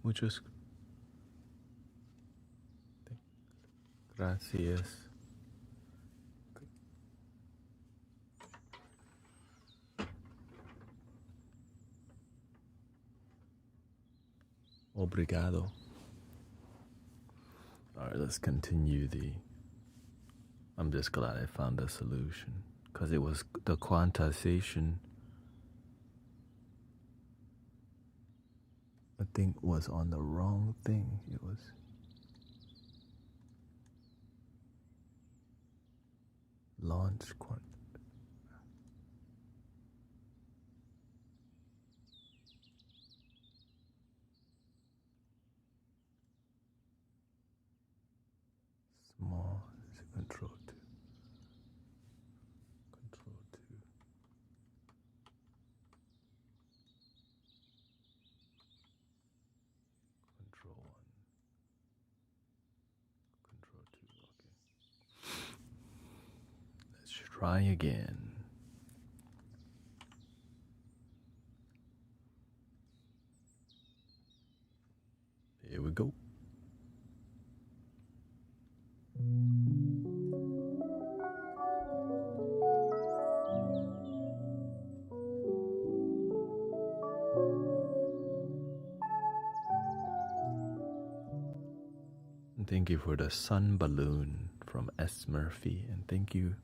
Muchas gracias. Obrigado. Alright, let's continue I'm just glad I found a solution. Because it was the quantization, I think, was on the wrong thing. It was launch quant. Small is control 2. Control 2. Control 1. Control 2. Okay. Let's try again. Here we go. Thank you for the sun balloon from S. Murphy. And thank you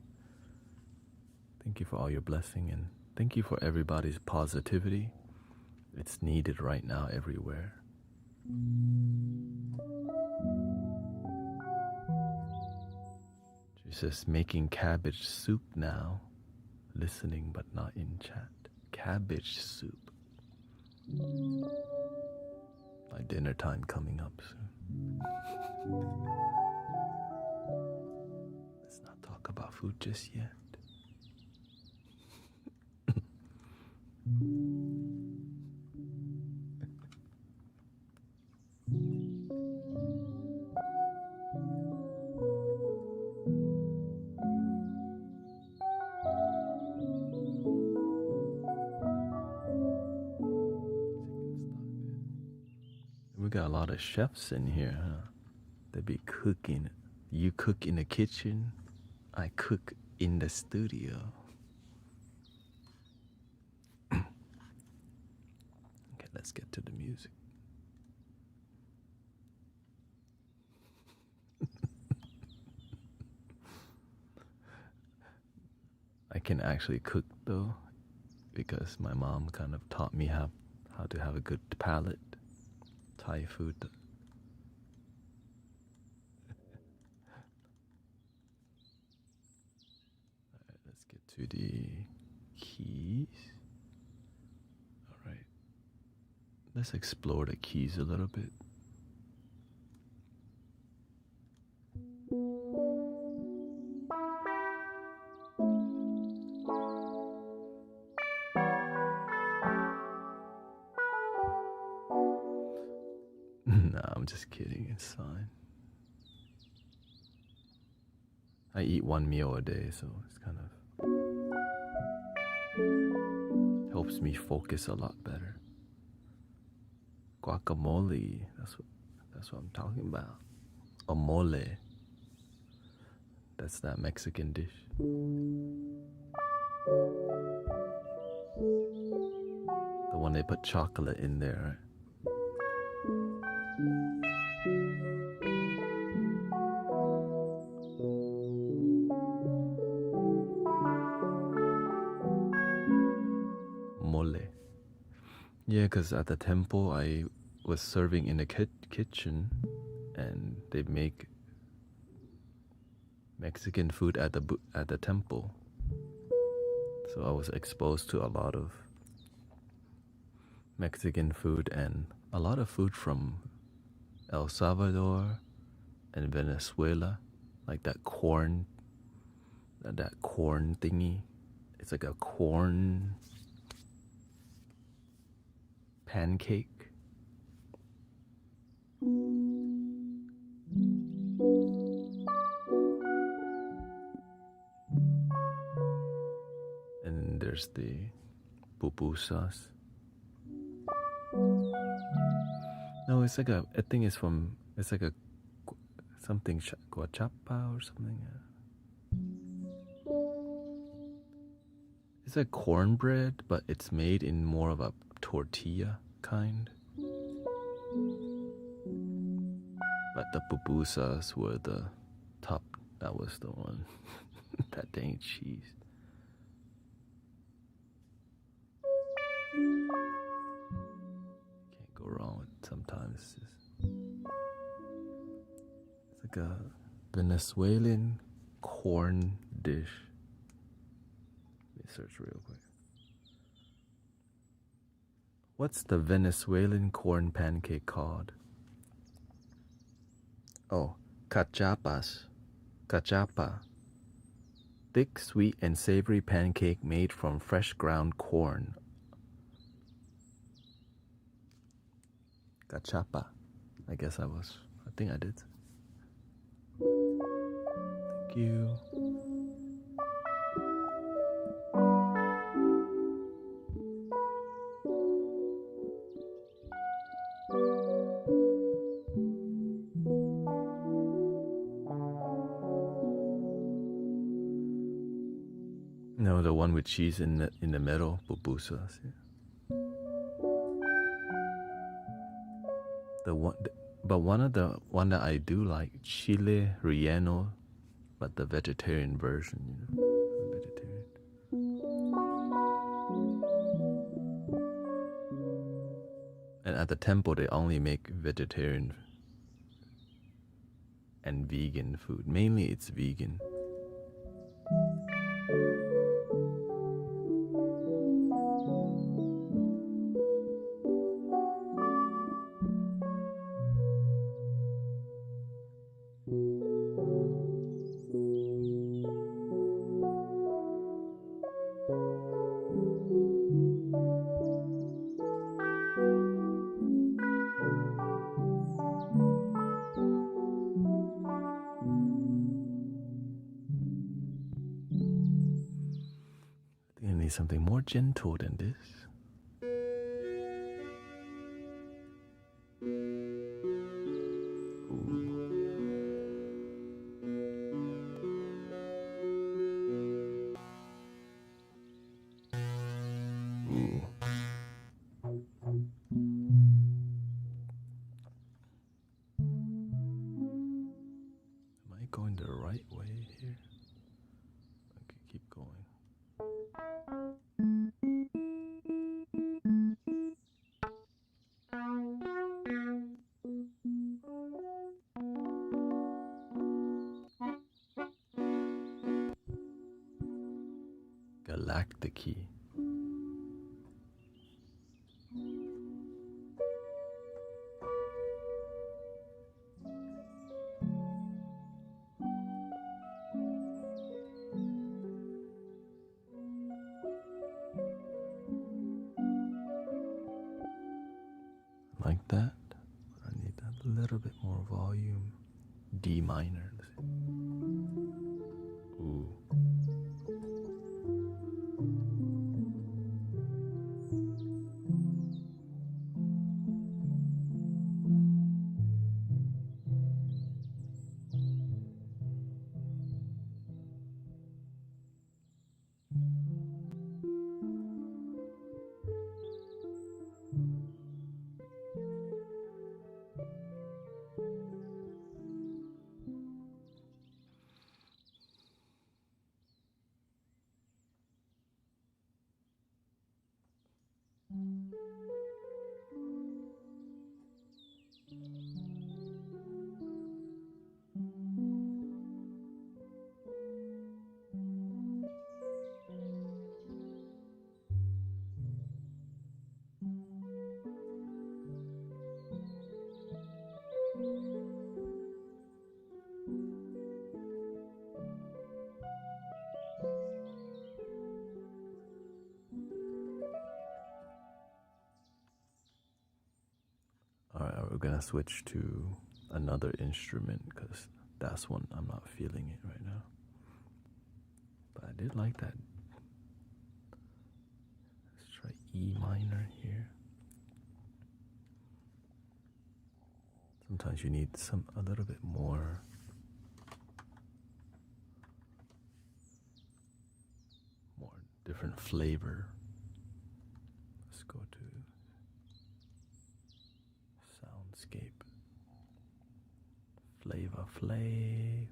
for all your blessing. And thank you for everybody's positivity. It's needed right now everywhere. She says, making cabbage soup now. Listening but not in chat. Cabbage soup. My dinner time coming up soon. Let's not talk about food just yet. We got a lot of chefs in here, huh? They be cooking. You cook in the kitchen, I cook in the studio. Okay, let's get to the music. I can actually cook though, because my mom kind of taught me how to have a good palate. Thai food. Alright, let's get to the keys. Alright. Let's explore the keys a little bit. Nah, I'm just kidding, it's fine. I eat one meal a day, so it's kind of helps me focus a lot better. Guacamole, that's what I'm talking about. A mole. That's that Mexican dish. The one they put chocolate in there, right? Mole. Yeah, because at the temple I was serving in the kitchen, and they make Mexican food at the temple. So I was exposed to a lot of Mexican food and a lot of food from El Salvador and Venezuela, like that corn thingy. It's like a corn pancake. And there's the pupusas. No, it's like I think it's like a something guachapa or something. It's like cornbread, but it's made in more of a tortilla kind. But the pupusas were the top. That was the one. That dang cheese. Can't go wrong with sometimes. It's like a Venezuelan corn dish. Let me search real quick. What's the Venezuelan corn pancake called? Oh, cachapas. Cachapa. Thick, sweet, and savory pancake made from fresh ground corn. Cachapa. I think I did. Thank you. No, the one with cheese in the middle, pupusas. Yeah. But one that I do like, chile relleno, but the vegetarian version, vegetarian. And at the temple, they only make vegetarian and vegan food. Mainly, it's vegan. I think I need something more gentle than this. Am I going the right way here? Okay, keep going. Galactic-y. Like that. I need a little bit more volume. D minor. Ooh. Alright, we're gonna switch to another instrument because that's one I'm not feeling it right now. But I did like that. Let's try E minor here. Sometimes you need a little bit more different flavor. Let's go to soundscape. Flavor Flav.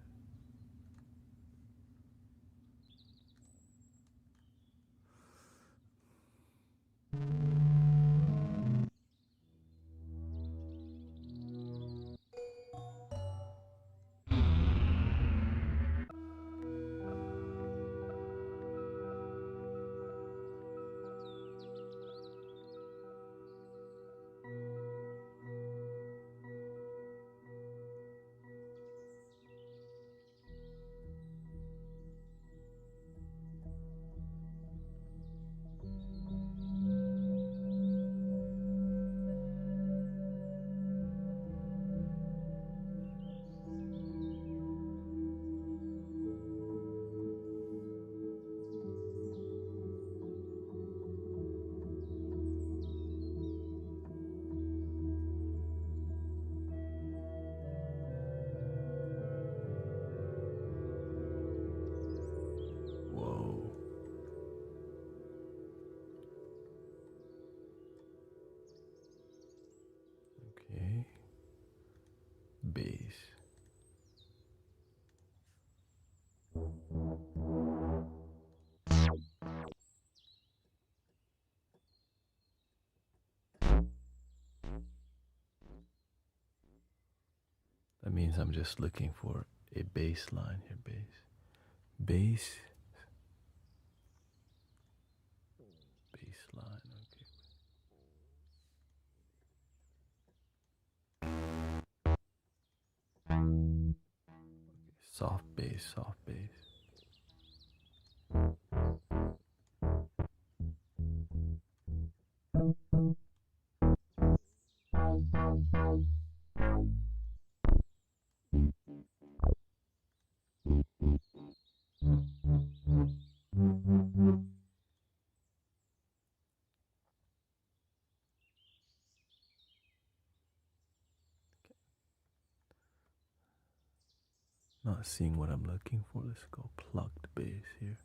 means I'm just looking for a bass line here. Bass line. Okay. Soft bass. Not seeing what I'm looking for. Let's go plucked bass here.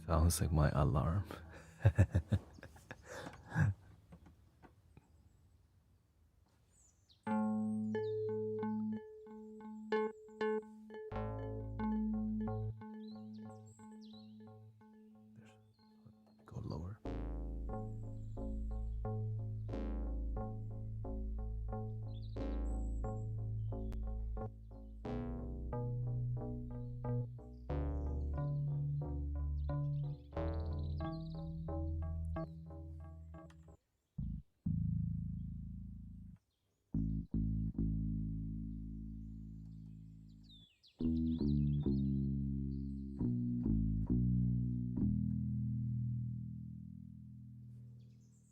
Sounds like my alarm. Go lower.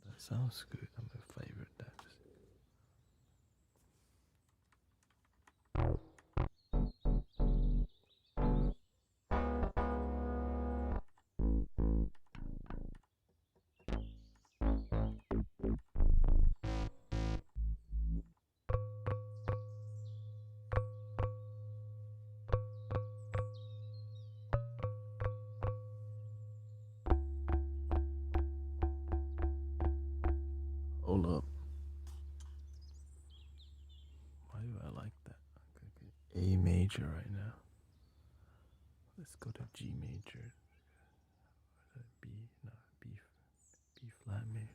That sounds good. I'm gonna favorite that. Hold up. Why do I like that? Okay. A major right now. Let's go to G major. B, no, B flat major.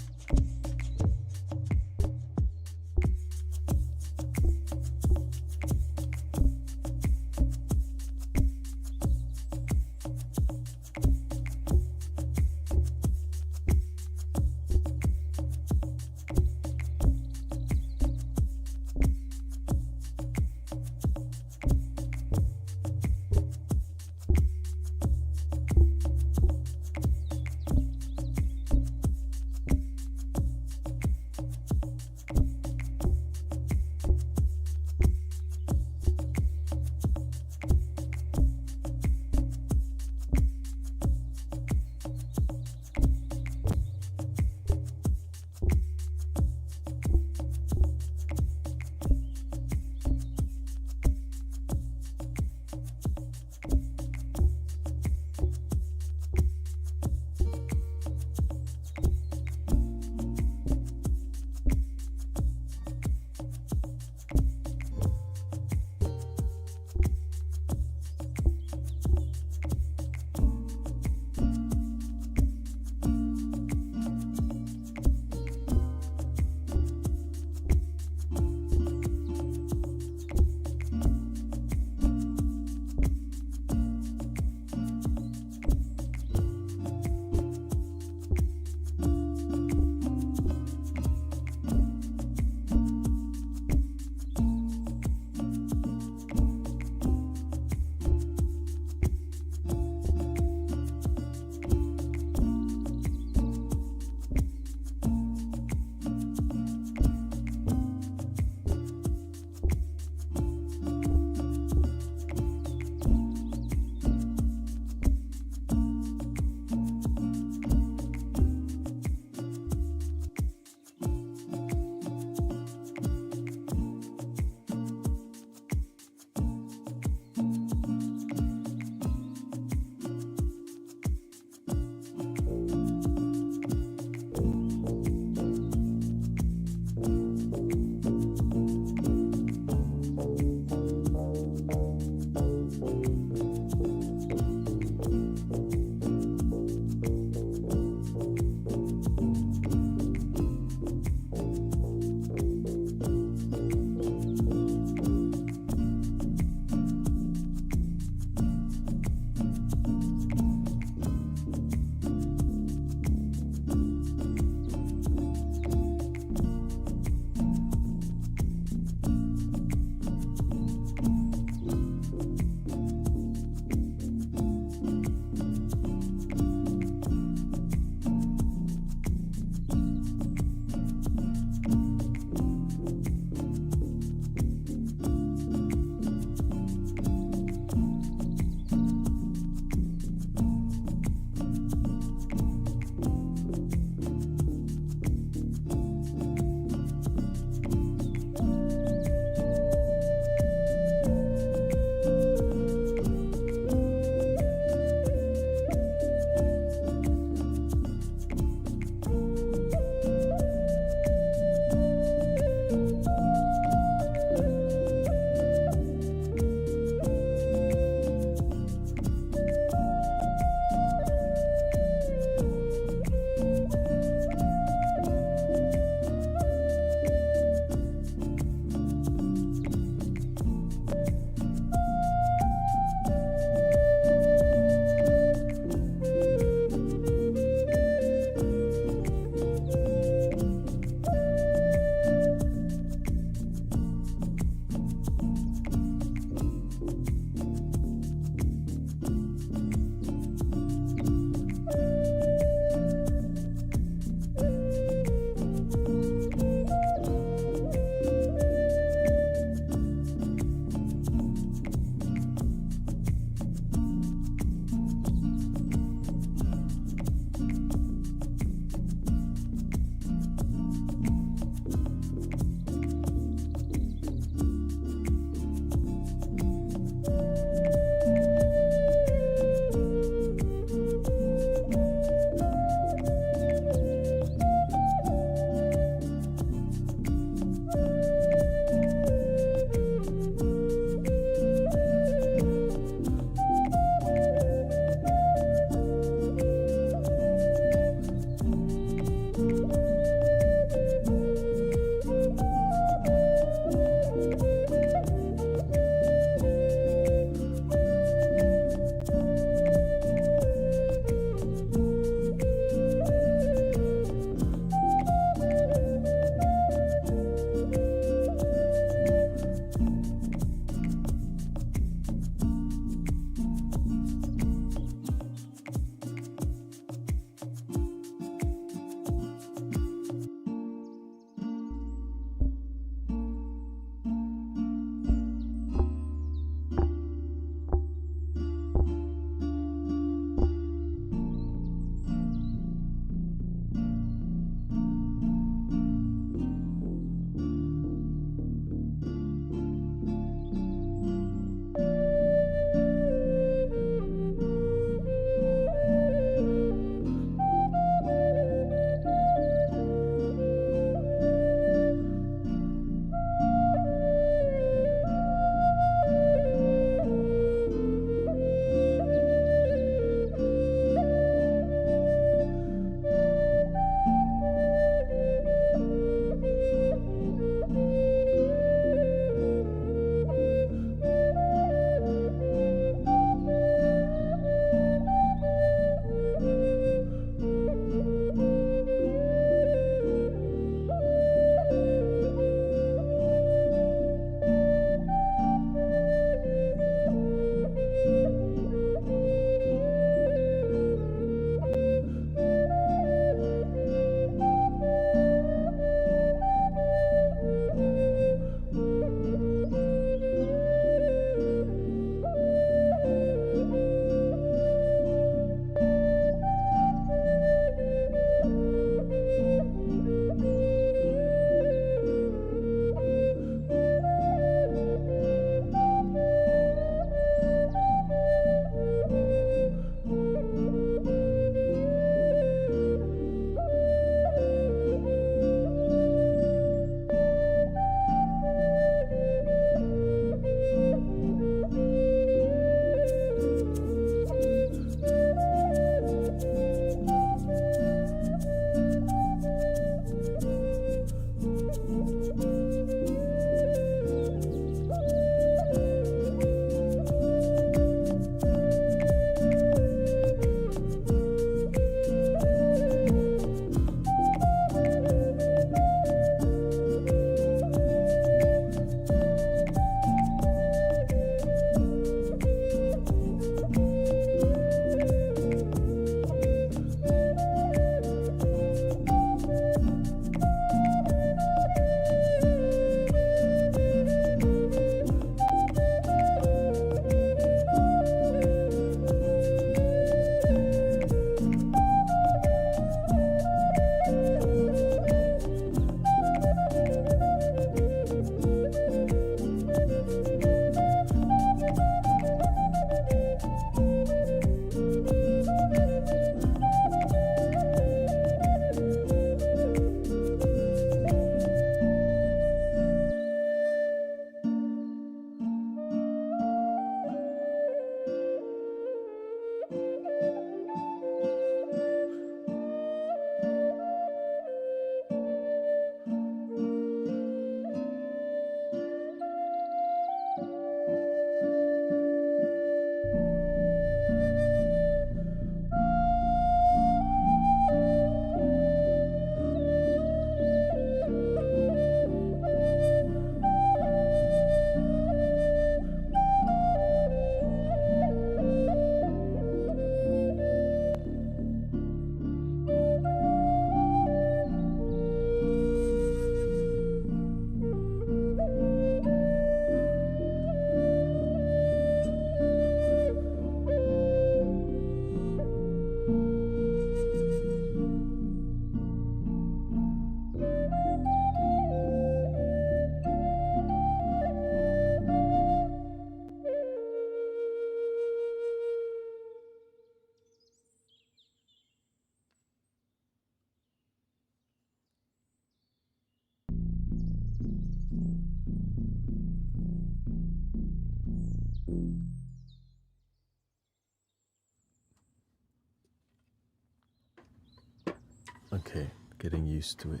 Okay, getting used to it.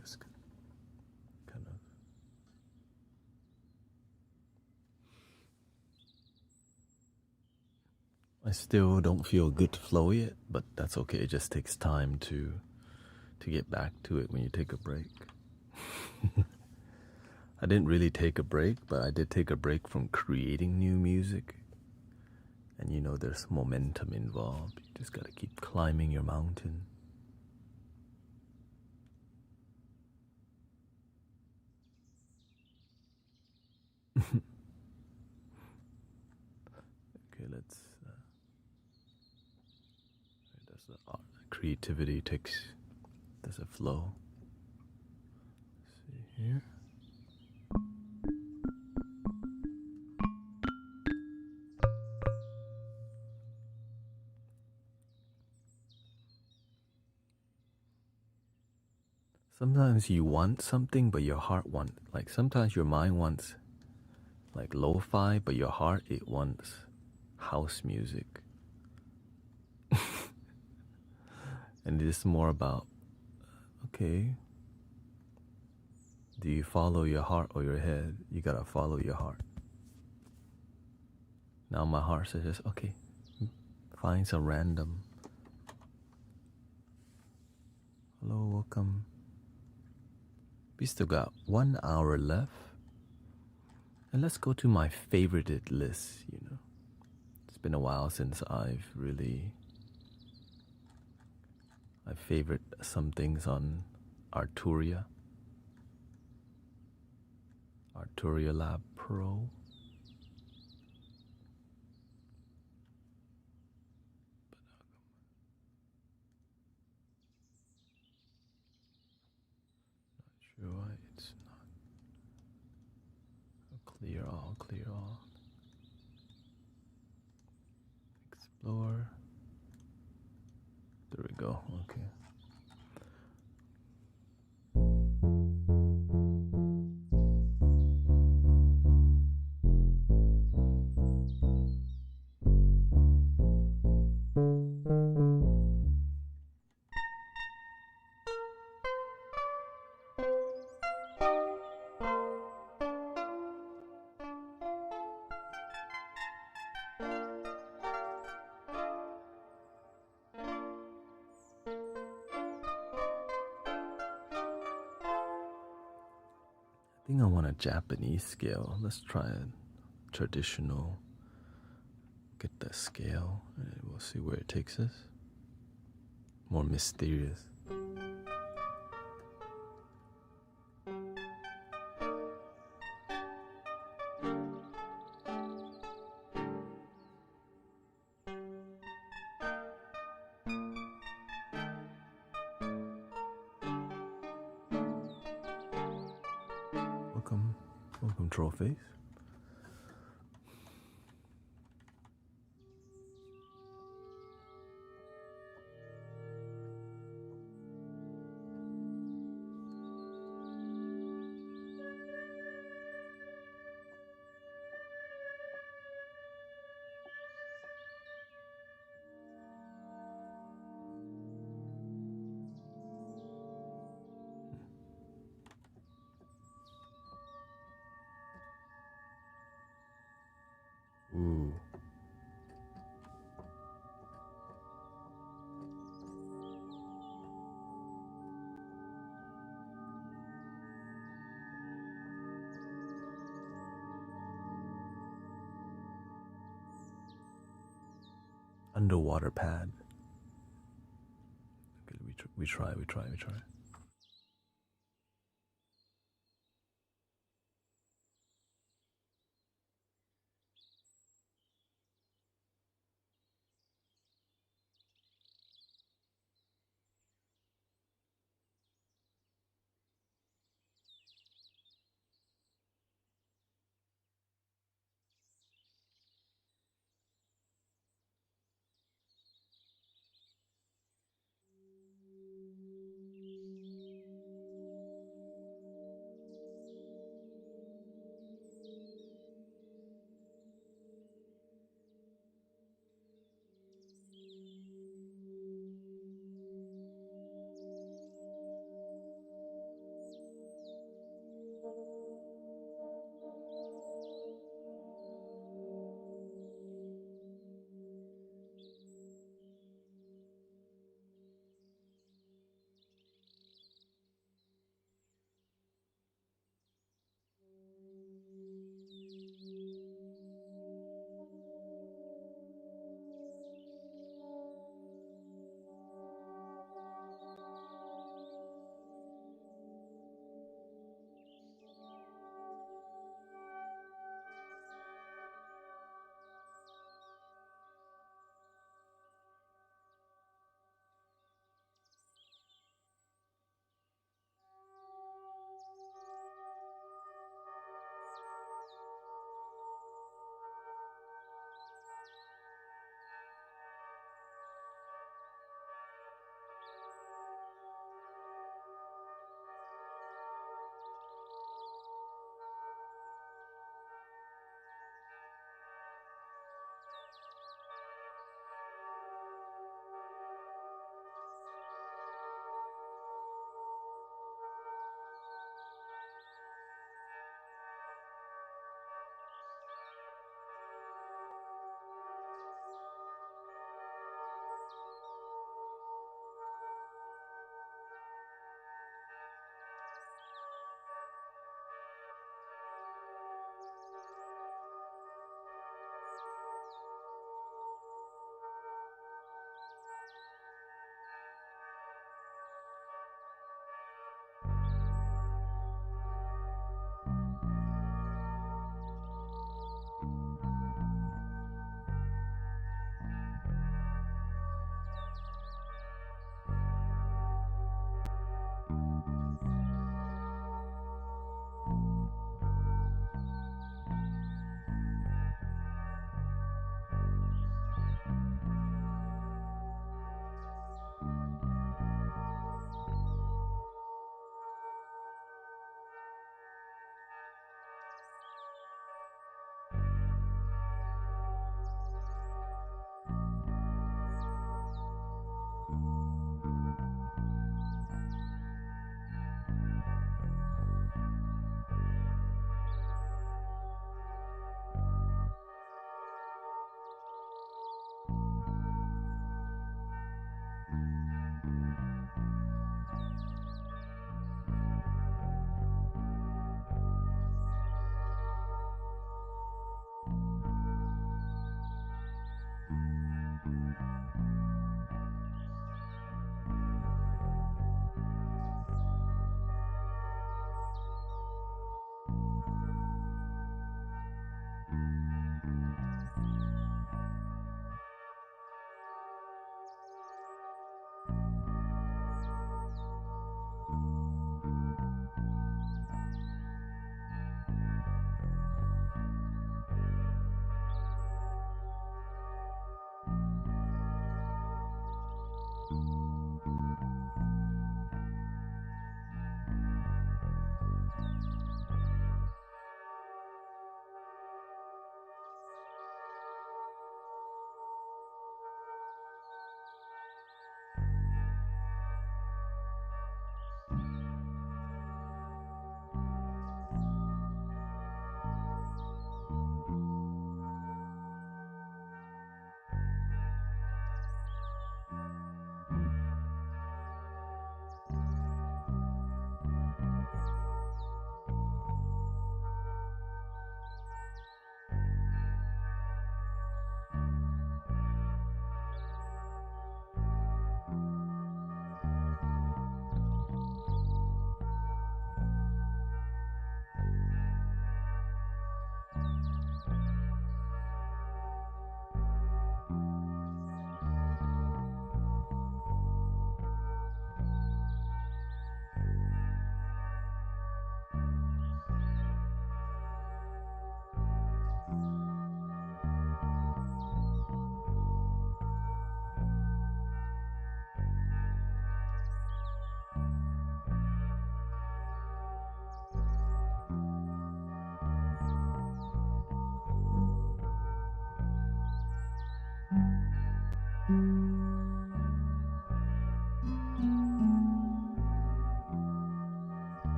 Just kind of. I still don't feel good flow yet, but that's okay. It just takes time to get back to it when you take a break. I didn't really take a break, but I did take a break from creating new music. And you know, there's momentum involved. You just gotta keep climbing your mountain. Okay, let's. Does the art, creativity takes. There's a flow. Let's see here. Sometimes you want something, but your heart wants. Like sometimes your mind wants, like lo-fi, but your heart it wants house music. And it's more about, okay, do you follow your heart or your head? You gotta follow your heart. Now my heart says, okay, find some random. Hello, welcome. We still got 1 hour left. And let's go to my favorited list, you know. It's been a while since I've really... I favorite some things on Arturia. Arturia Lab Pro. Not sure why it's not. Clear all, clear all. Explore. There we go, okay. I think I want a Japanese scale. Let's try a traditional. Get that scale, and we'll see where it takes us. More mysterious. Welcome, Trollface. Ooh. Underwater pad. Okay, we try.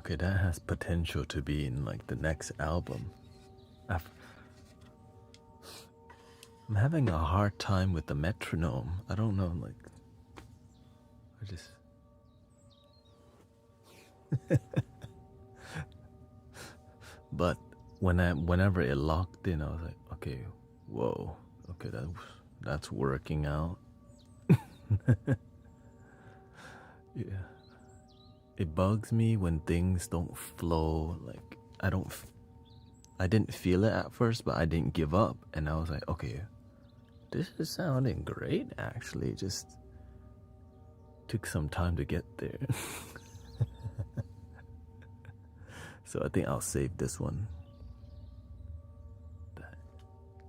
Okay, that has potential to be in like the next album. I'm having a hard time with the metronome. I don't know, like, I just. But whenever it locked in, I was like, okay, whoa, okay, that's working out. Yeah, it bugs me when things don't flow. Like I didn't feel it at first, but I didn't give up, and I was like, okay, this is sounding great. Actually, just took some time to get there. So I think I'll save this one.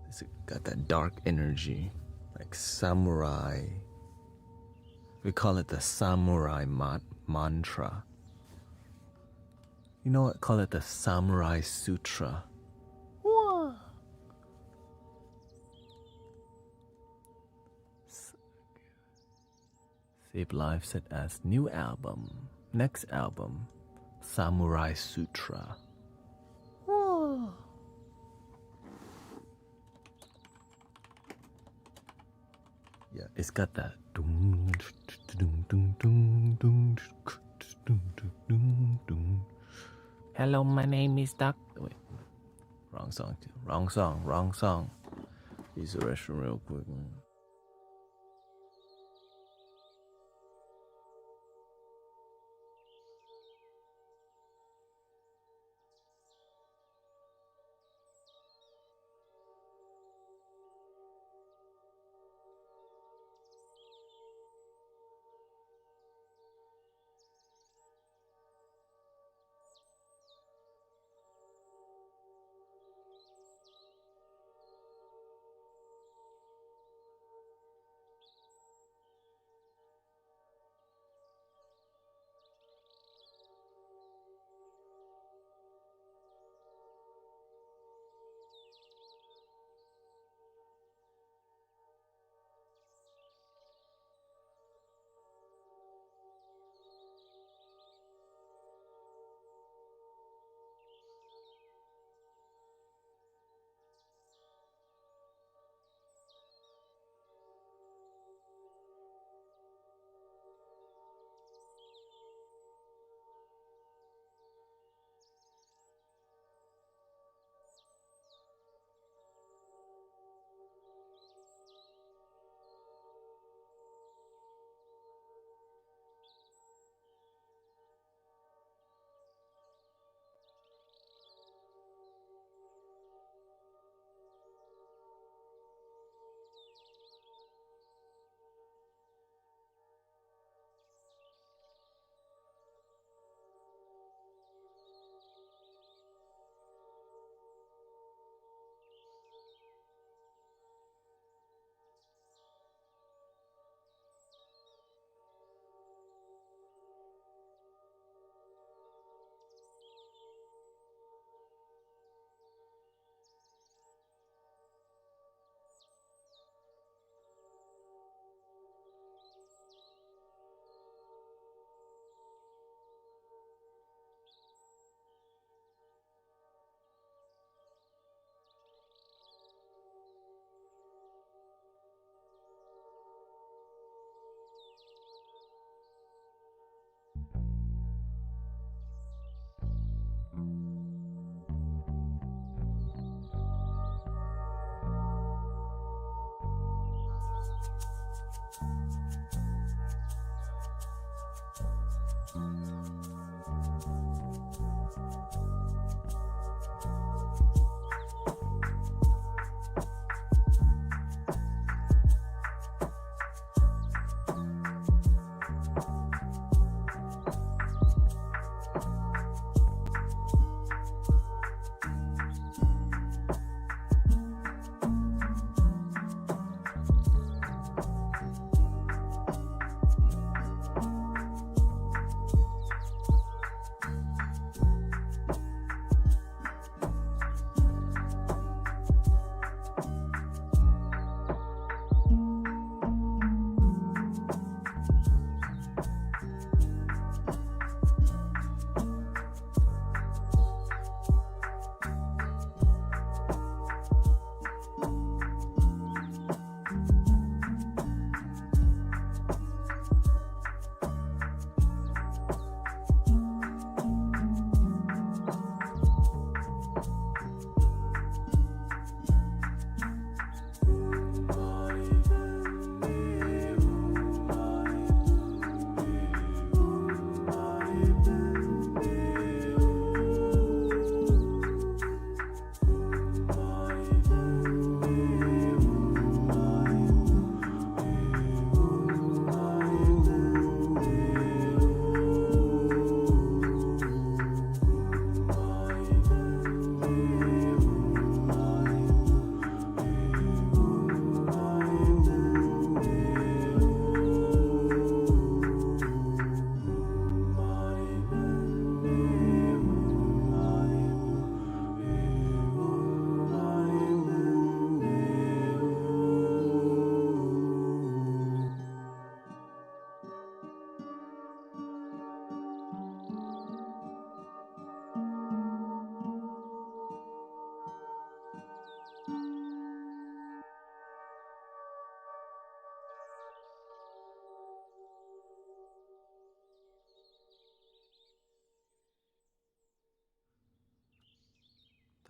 It's got that dark energy, like samurai. We call it the samurai mantra. You know what? Call it the samurai sutra. Whoa. Save Life set as new album. Next album, Samurai Sutra. Whoa. Yeah, it's got that. Hello, my name is Duck. Wait, wrong song. Wrong song. Use the restroom real quick.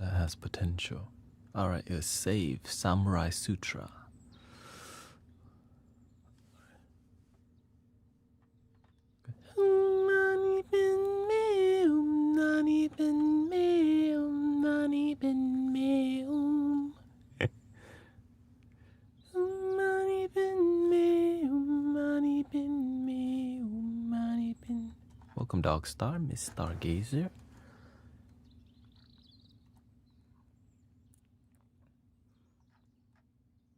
that has potential. Alright, it's Save Samurai Sutra. Welcome, Dogstar, Miss Stargazer.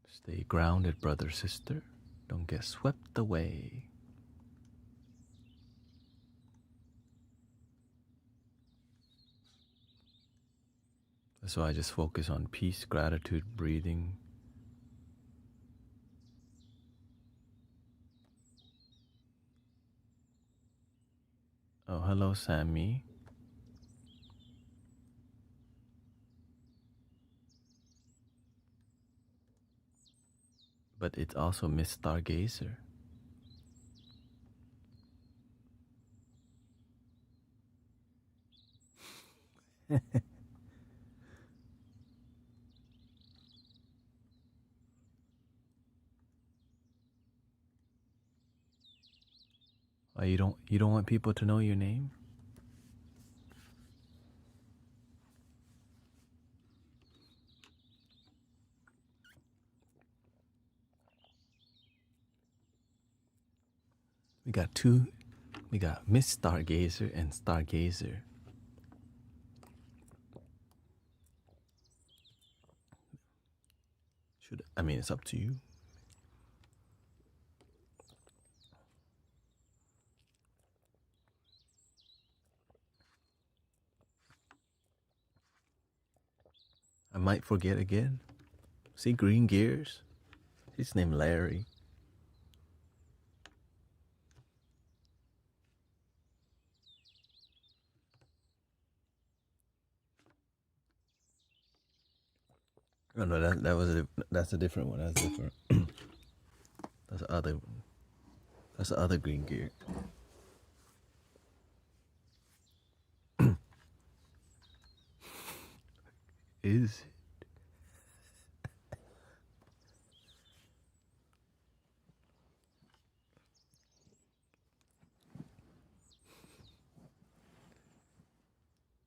Stay grounded, brother, sister. Don't get swept away. That's why I just focus on peace, gratitude, breathing. Oh, hello, Sammy. But it's also Miss Stargazer. Oh, you don't want people to know your name? We got two. We got Miss Stargazer and Stargazer. I mean, it's up to you. I might forget again. See green gears? His name Larry. Oh no, that's a different one. That's different. That's the other one. That's the other green gear. Is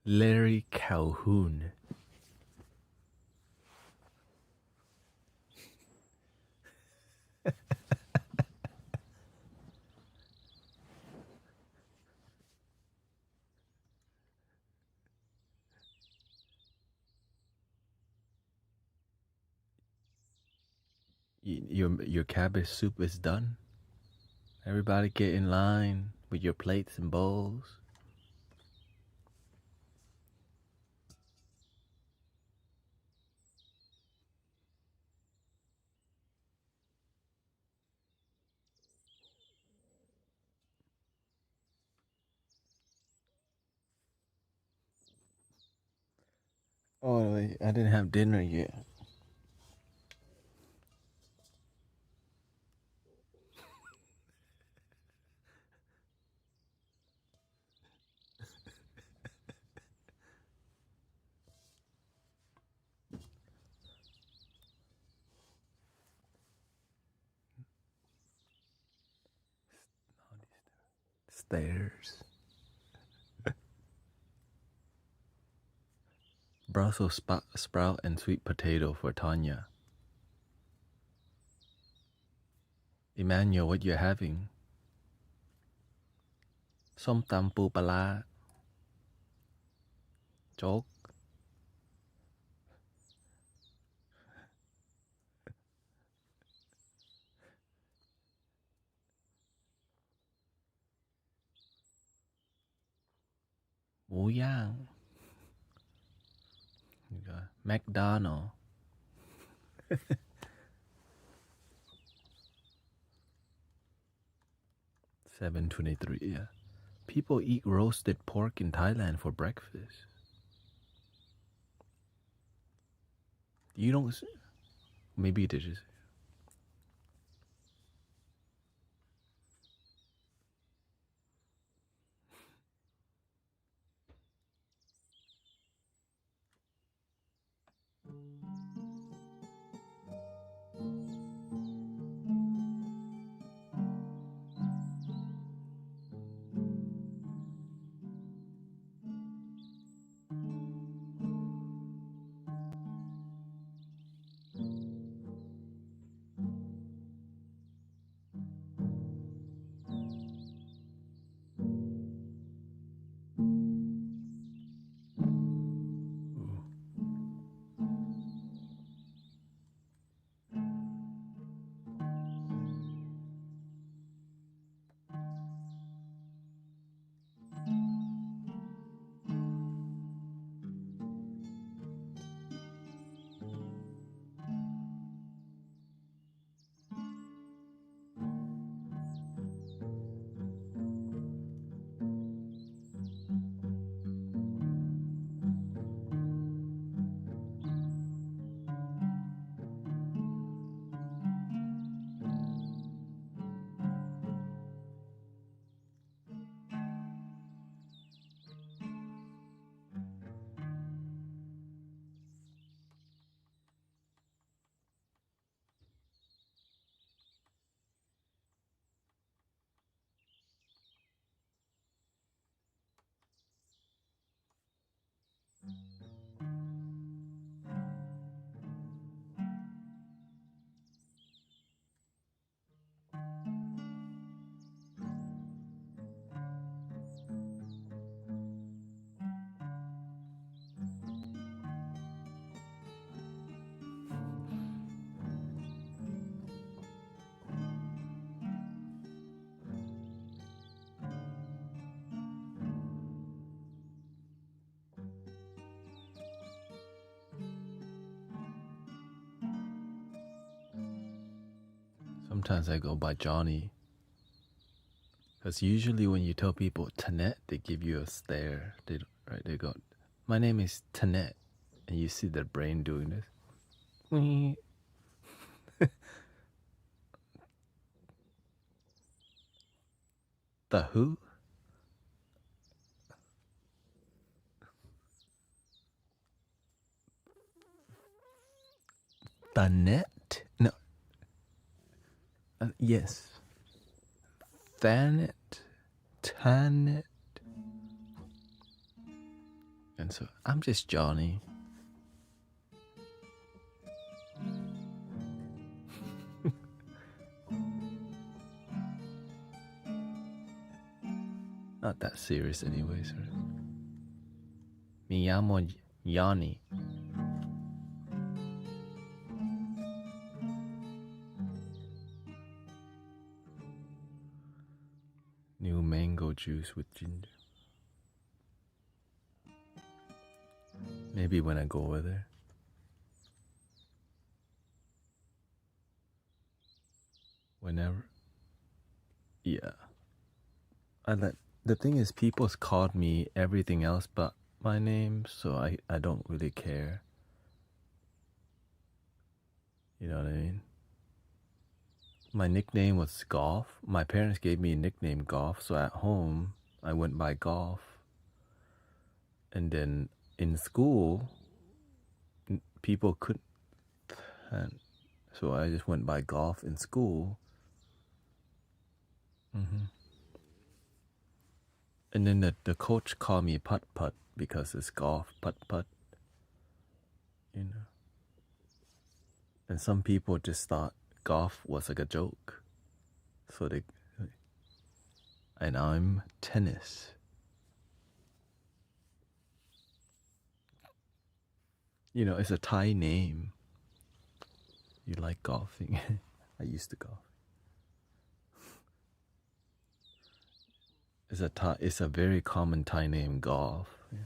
Larry Calhoun. Your cabbage soup is done. Everybody get in line with your plates and bowls. Oh wait, I didn't have dinner yet. Stairs. Brussels sprout and sweet potato for Tanya. Emmanuel, what you're having? ส้มตำปูปลาร้า โจ๊ก หมูย่าง McDonald. 7:23. Yeah. People eat roasted pork in Thailand for breakfast. You don't. Maybe they just. sometimes I go by Johnny. Because usually when you tell people Thanet, they give you a stare. They go, my name is Thanet. And you see their brain doing this. The who? Thanet? No. Yes. Thanet. Thanet. And so I'm just Johnny. Not that serious anyways, right? Mi llamo Yanni. New mango juice with ginger. Maybe when I go over there. Whenever. Yeah. The thing is, people's called me everything else but my name, so I don't really care. You know what I mean? My nickname was Golf. My parents gave me a nickname Golf, so at home I went by Golf. And then in school, people couldn't, so I just went by Golf in school. And then the coach called me Putt Putt because it's golf, Putt Putt. You know. And some people just thought golf was like a joke. So and I'm tennis. You know, it's a Thai name. You like golfing? I used to golf. It's a very common Thai name, Golf. Yeah.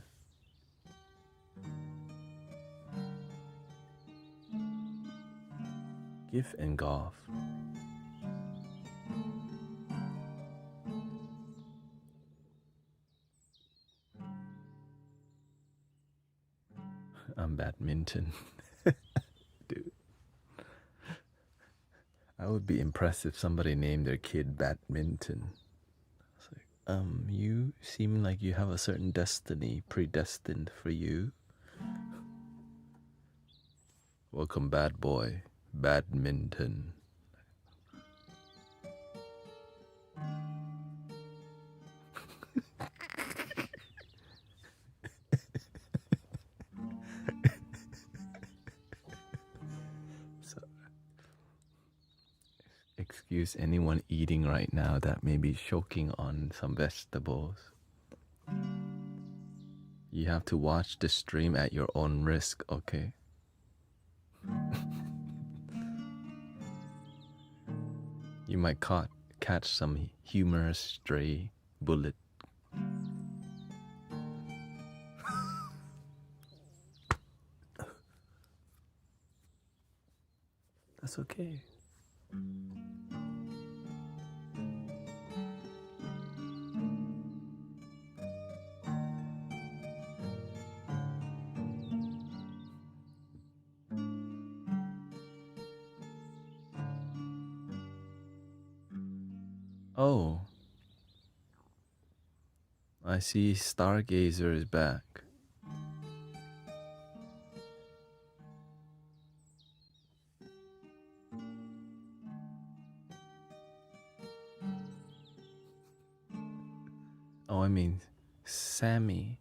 GIF and Golf. I'm badminton. Dude. I would be impressed if somebody named their kid badminton. It's like, you seem like you have a certain destiny predestined for you. Welcome, bad boy. Badminton. So, excuse anyone eating right now that may be choking on some vegetables. You have to watch the stream at your own risk, okay? You might catch some humorous stray bullet. That's okay. Oh. I see Stargazer is back. Oh, I mean, Sammy.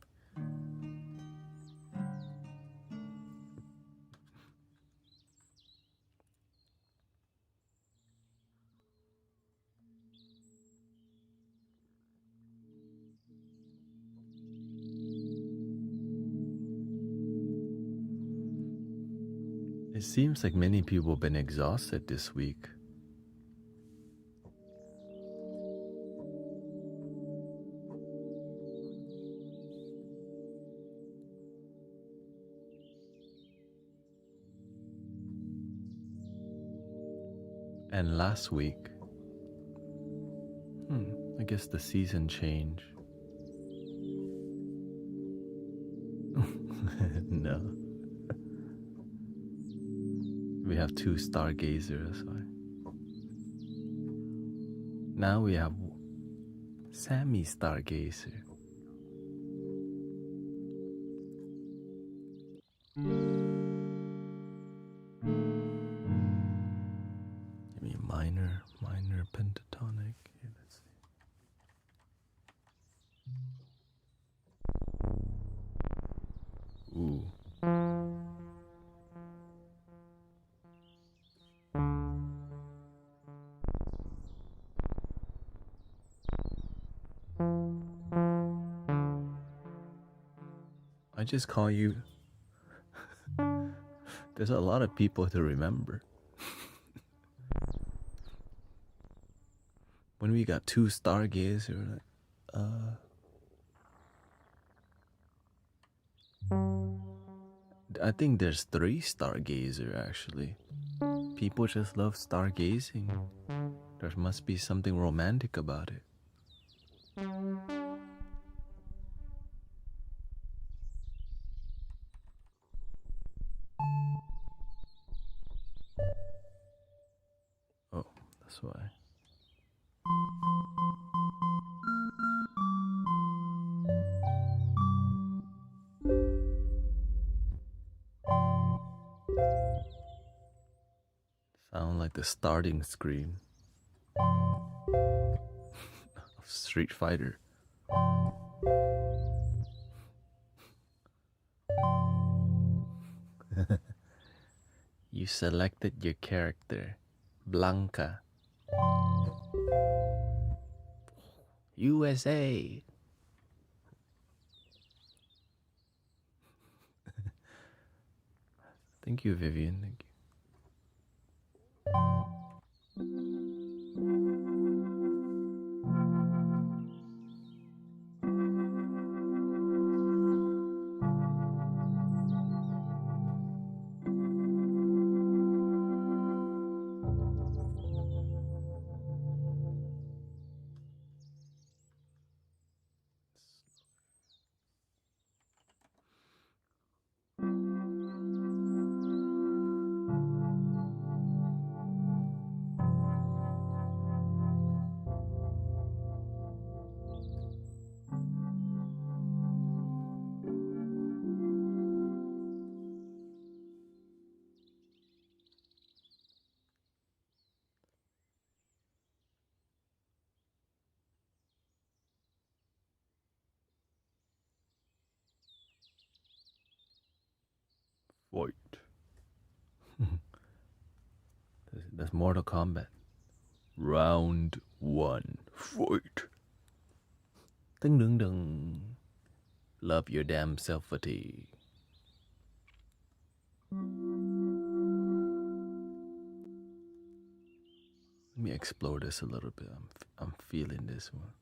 It seems like many people have been exhausted this week. And last week, I guess the season change. No. We have 2 stargazers. So now we have Sammy Stargazer. Give me a minor pentatonic. Here, let's see. Ooh. I just call you. There's a lot of people to remember. When we got 2 stargazers, I think there's 3 stargazer actually. People just love stargazing. There must be something romantic about it. Oh, that's why. Sound like the starting screen of Street Fighter. You selected your character, Blanca. USA. Thank you, Vivian. Thank you. Fight. That's Mortal Kombat. Round 1. Fight. Ding ding ding. Love your damn self-fatigue. Let me explore this a little bit. I'm feeling this one.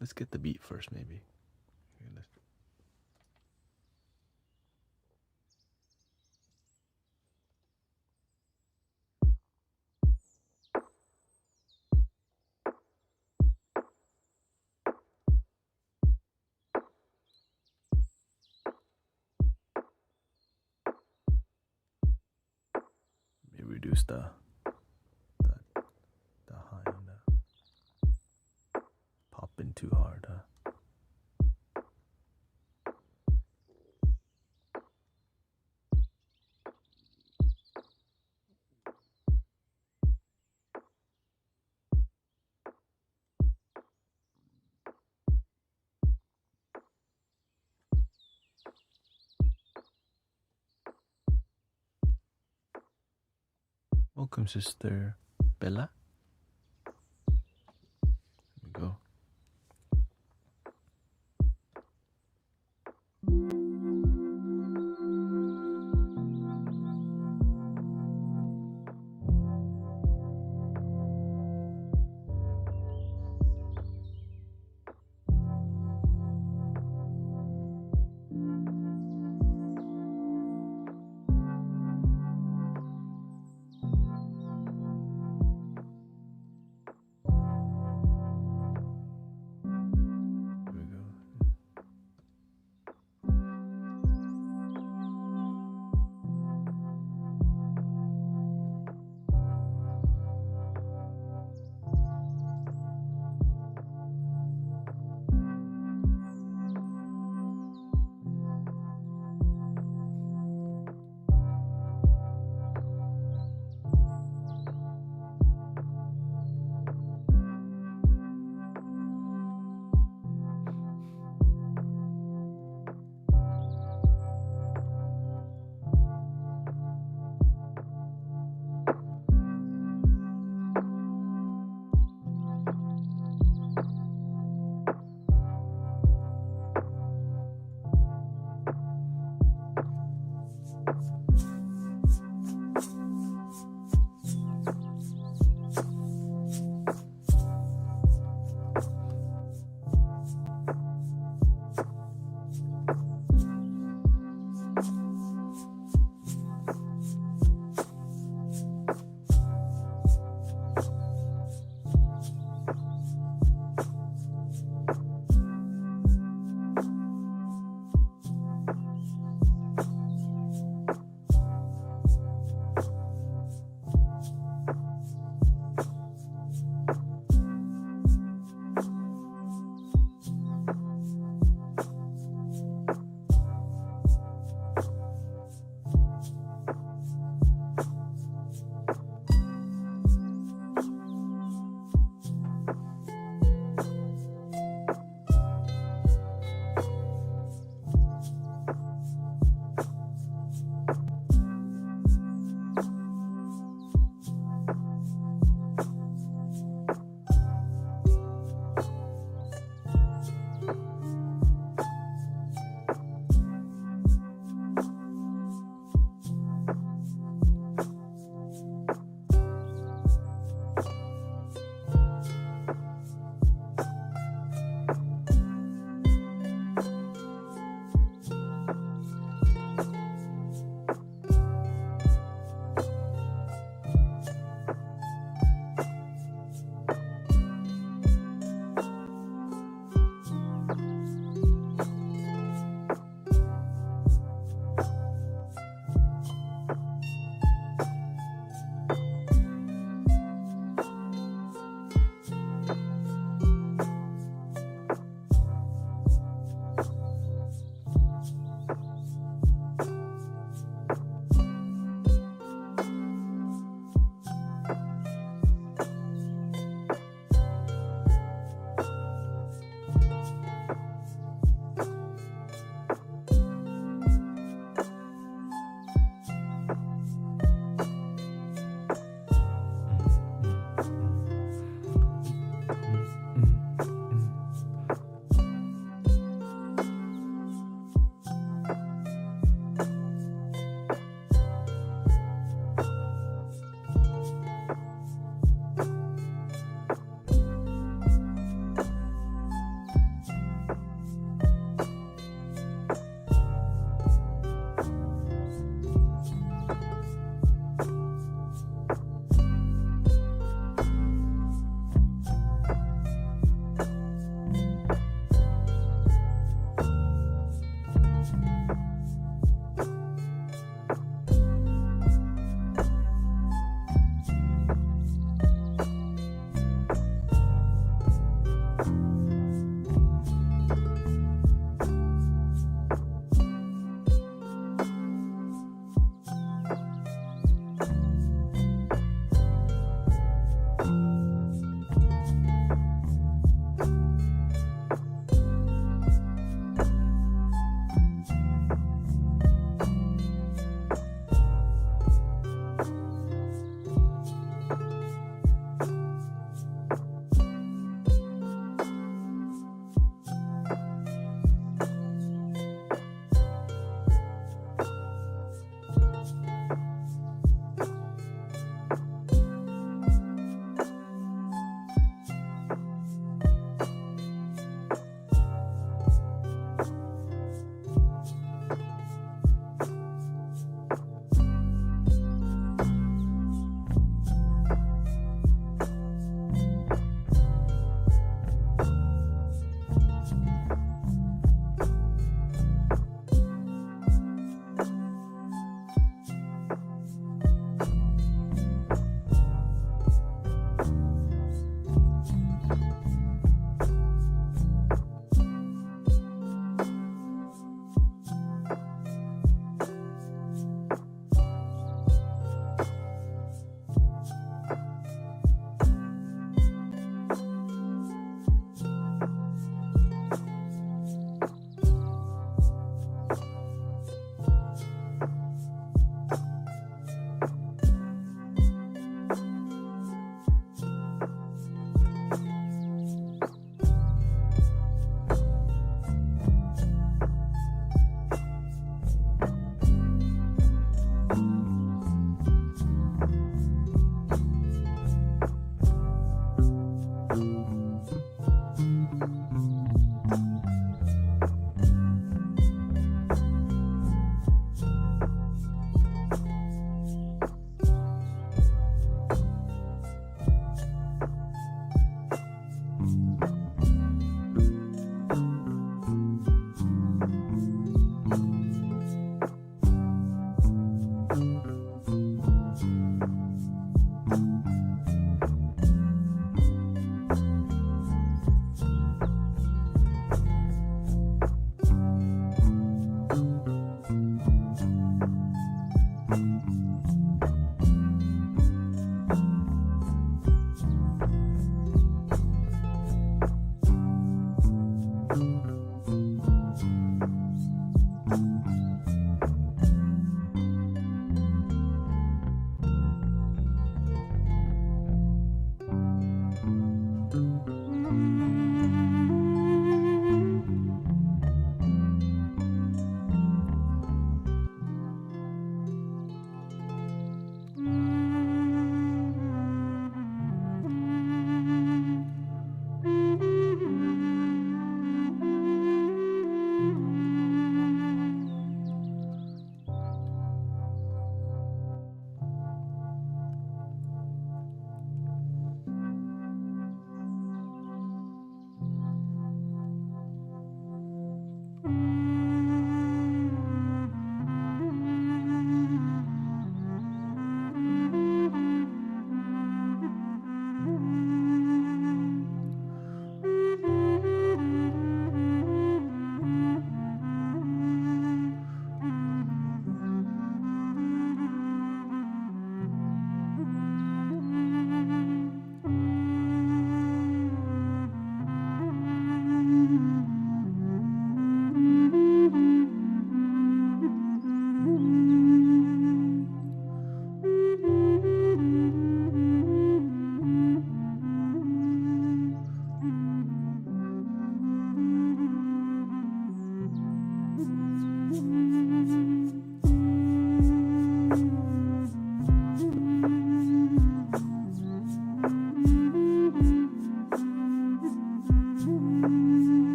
Let's get the beat first, maybe. Maybe reduce the high on that. Popping too hard, huh? Welcome, Sister Bella. Here we go.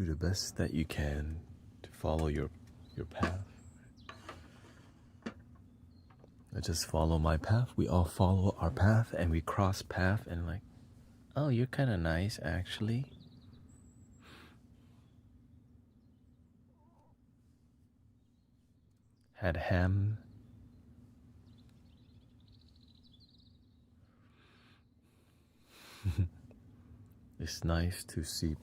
do the best that you can to follow your path. I just follow my path. We all follow our path, and we cross path, and like, oh, you're kind of nice, actually. Had ham. It's nice to see,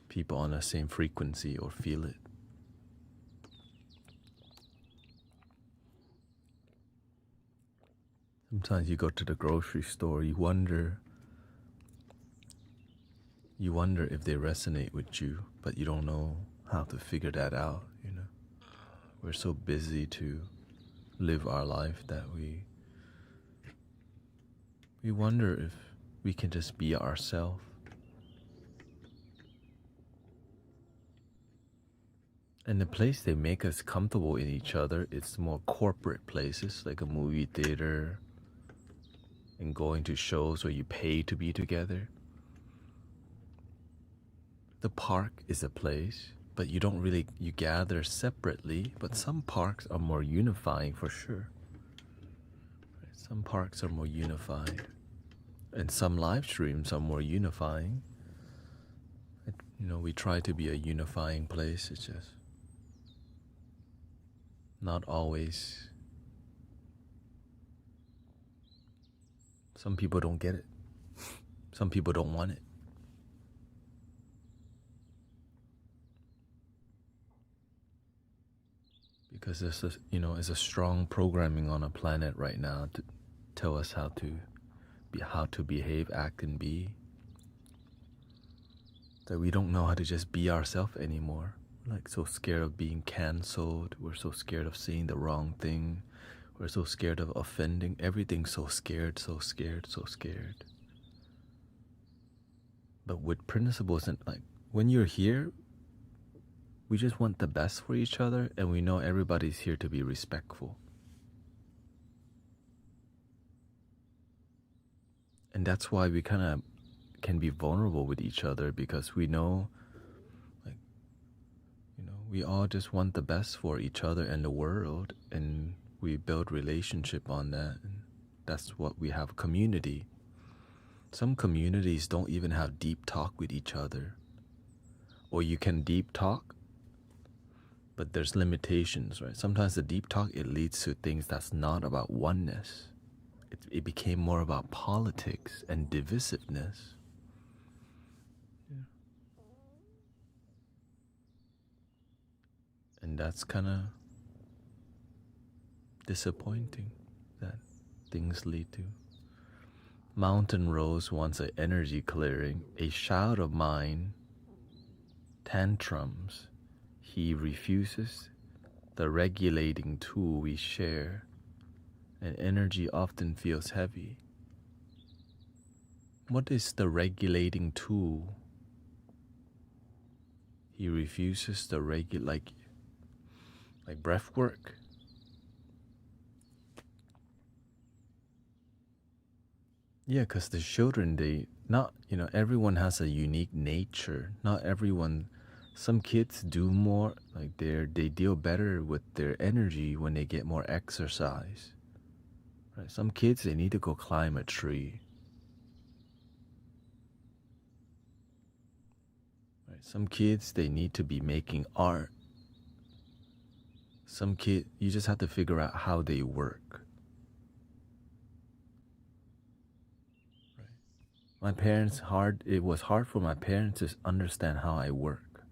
people on the same frequency or feel it. Sometimes you go to the grocery store, you wonder if they resonate with you, but you don't know how to figure that out, We're so busy to live our life that we wonder if we can just be ourselves. And the place they make us comfortable in each other, it's more corporate places like a movie theater and going to shows where you pay to be together. The park is a place, but you gather separately, but some parks are more unifying for sure. Some parks are more unified. And some live streams are more unifying. We try to be a unifying place. It's just not always. Some people don't get it. Some people don't want it. Because there's a strong programming on a planet right now to tell us how to behave, act, and be. That we don't know how to just be ourselves anymore. We're like so scared of being cancelled. We're so scared of saying the wrong thing. We're so scared of offending. Everything's so scared, so scared, so scared. But with principles, and like when you're here, we just want the best for each other, and we know everybody's here to be respectful. And that's why we kind of can be vulnerable with each other, because we know, we all just want the best for each other and the world, and we build relationship on that, and that's what we have, community. Some communities don't even have deep talk with each other. Or you can deep talk, but there's limitations, right? Sometimes the deep talk, it leads to things that's not about oneness. It became more about politics and divisiveness. Yeah. And that's kind of disappointing that things lead to. Mountain Rose wants an energy clearing, a child of mine tantrums. He refuses the regulating tool we share, and energy often feels heavy. What is the regulating tool? He refuses the like breath work. Yeah, because the children, everyone has a unique nature. Not everyone, some kids do more, like they deal better with their energy when they get more exercise. Right? Some kids, they need to go climb a tree. Right? Some kids, they need to be making art. Some kids, you just have to figure out how they work. My parents, it was hard for my parents to understand how I work.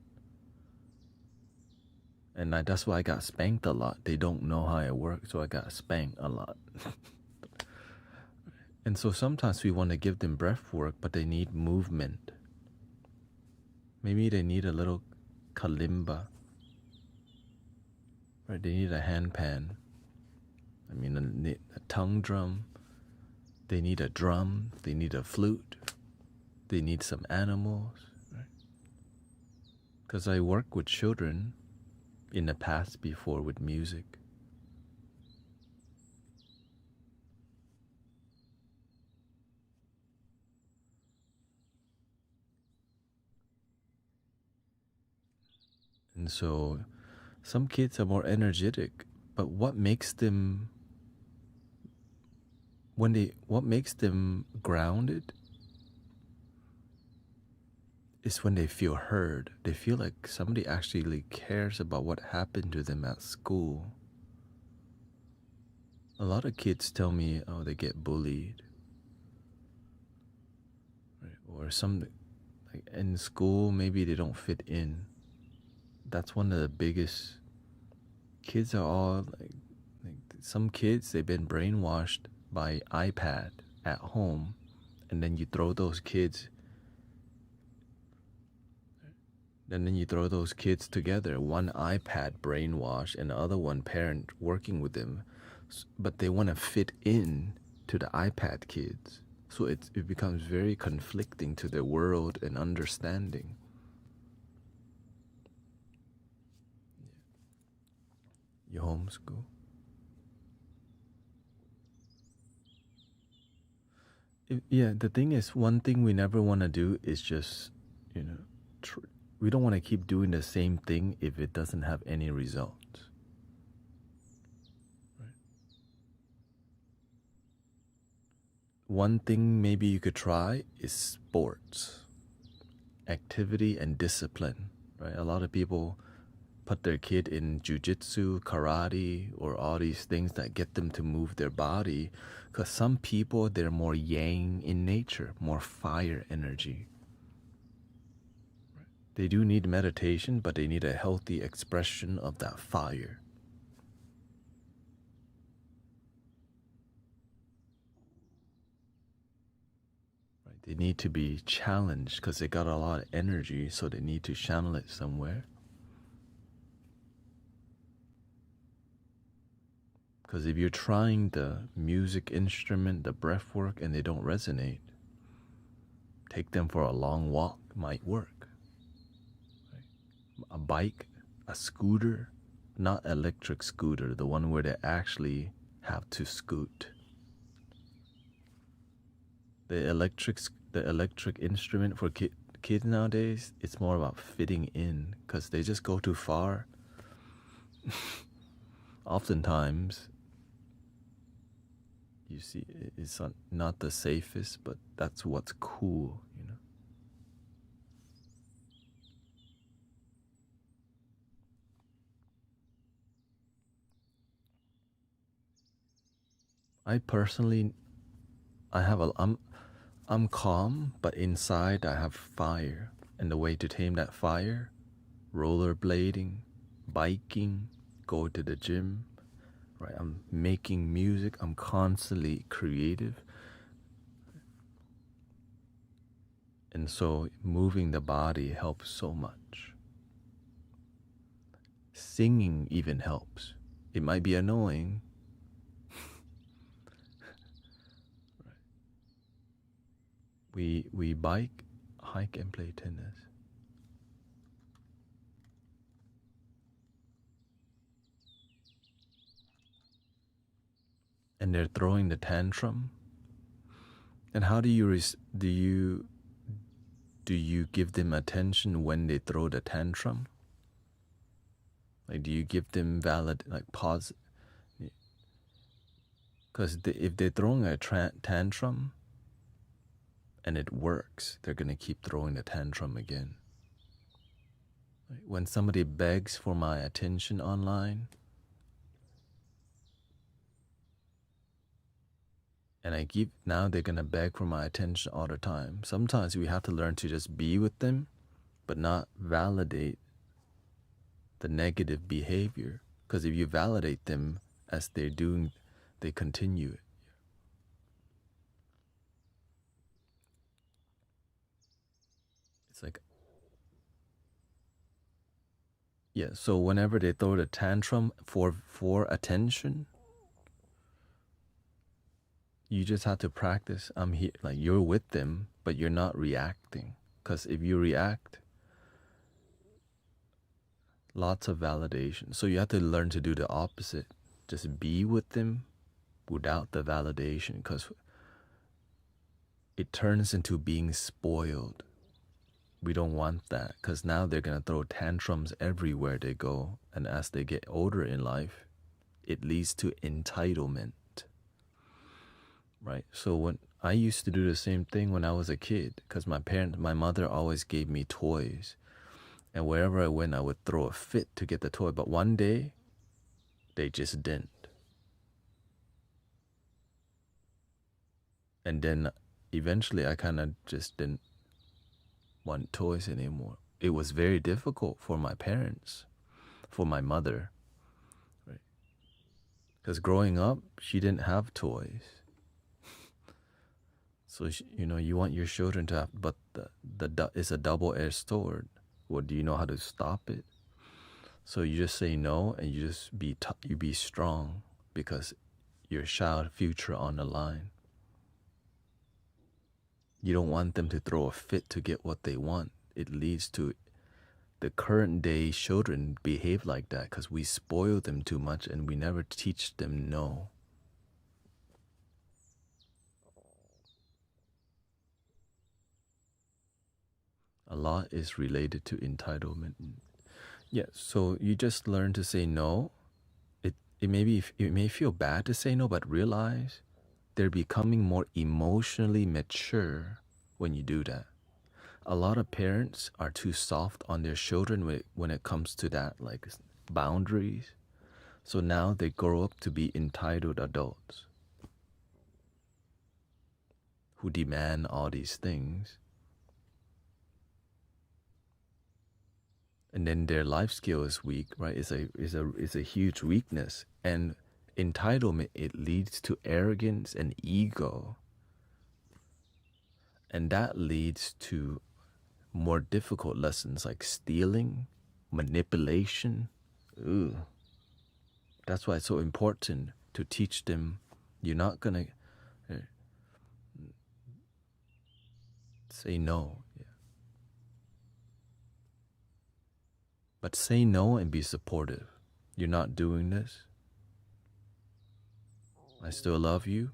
And that's why I got spanked a lot. They don't know how I work, so I got spanked a lot. And so sometimes we want to give them breath work, but they need movement. Maybe they need a little kalimba. Right? They need a handpan. A tongue drum. They need a drum. They need a flute. They need some animals. Right? Because I work with children in the past before with music. And so some kids are more energetic, but what makes them grounded is when they feel heard. They feel like somebody actually cares about what happened to them at school. A lot of kids tell me, oh, they get bullied, right? Or some, like in school, maybe they don't fit in. That's one of the biggest. Kids are all like some kids, they've been brainwashed by iPad at home, and then you throw those kids together, one iPad brainwash and the other one parent working with them, but they want to fit in to the iPad kids, so it becomes very conflicting to their world and understanding. You homeschool? Yeah, the thing is, one thing we never want to do is just, we don't want to keep doing the same thing if it doesn't have any results. Right? One thing maybe you could try is sports, activity, and discipline. Right? A lot of people put their kid in jujitsu, karate, or all these things that get them to move their body, because some people, they're more yang in nature, more fire energy. They do need meditation, but they need a healthy expression of that fire. Right? They need to be challenged because they got a lot of energy, so they need to channel it somewhere. Because if you're trying the music instrument, the breath work, and they don't resonate, take them for a long walk might work. Right? A bike, a scooter, not electric scooter, the one where they actually have to scoot. The electric instrument for kids nowadays, it's more about fitting in because they just go too far. Oftentimes, you see, it's not the safest, but that's what's cool, I personally, I'm calm, but inside I have fire. And the way to tame that fire, rollerblading, biking, go to the gym, right? I'm making music, I'm constantly creative. And so moving the body helps so much. Singing even helps. It might be annoying. We bike, hike, and play tennis. And they're throwing the tantrum. And how do you give them attention when they throw the tantrum? Like, do you give them pause? Because if they're throwing a tantrum and it works, they're going to keep throwing the tantrum again. Like when somebody begs for my attention online, and now they're going to beg for my attention all the time. Sometimes we have to learn to just be with them, but not validate the negative behavior. Because if you validate them as they're doing, they continue it. It's like, yeah, so whenever they throw the tantrum for attention, you just have to practice. I'm here, like you're with them, but you're not reacting. Because if you react, lots of validation. So you have to learn to do the opposite. Just be with them without the validation, because it turns into being spoiled. We don't want that, because now they're going to throw tantrums everywhere they go. And as they get older in life, it leads to entitlement, right? So when I used to do the same thing when I was a kid, because my mother always gave me toys. And wherever I went, I would throw a fit to get the toy. But one day, they just didn't. And then eventually, I kind of just didn't want toys anymore. It was very difficult for my parents, for my mother, right? Because growing up, she didn't have toys. So, you want your children to have, but it's a double-edged sword. Well, do you know how to stop it? So you just say no, and you just be strong, because your child future on the line. You don't want them to throw a fit to get what they want. It leads to the current day children behave like that because we spoil them too much and we never teach them no. A lot is related to entitlement. Yeah, so you just learn to say no. It may feel bad to say no, but realize they're becoming more emotionally mature when you do that. A lot of parents are too soft on their children when it comes to that, like boundaries. So now they grow up to be entitled adults who demand all these things. And then their life skill is weak, right? It's a huge weakness. And entitlement, it leads to arrogance and ego. And that leads to more difficult lessons like stealing, manipulation. Ooh. That's why it's so important to teach them you're not gonna say no. Yeah. But say no and be supportive. You're not doing this. I still love you.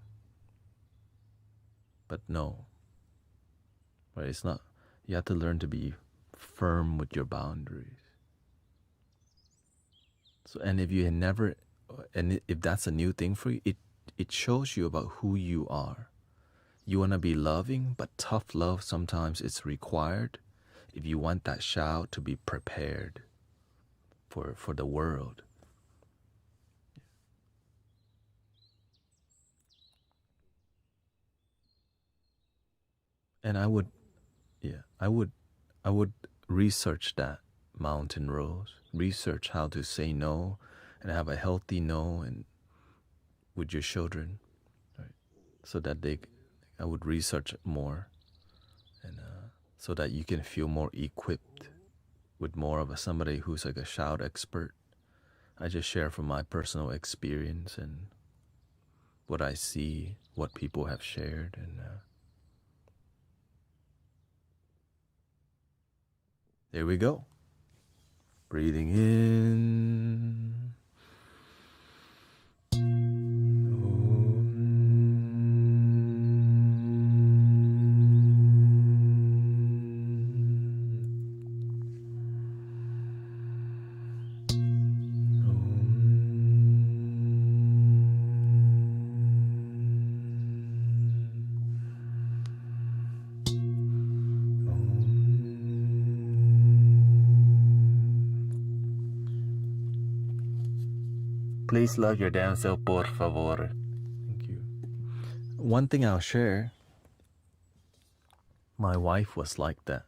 But no. Right? It's not. You have to learn to be firm with your boundaries. So, and if that's a new thing for you, it shows you about who you are. You want to be loving, but tough love sometimes it's required if you want that child to be prepared for the world. And I would research that, Mountain Rose. Research how to say no and have a healthy no and with your children, right? So that I would research more, and so that you can feel more equipped with more of somebody who's like a shout expert. I just share from my personal experience and what I see, what people have shared, and there we go. Breathing in. Please love your damn self, por favor. Thank you. One thing I'll share, my wife was like that.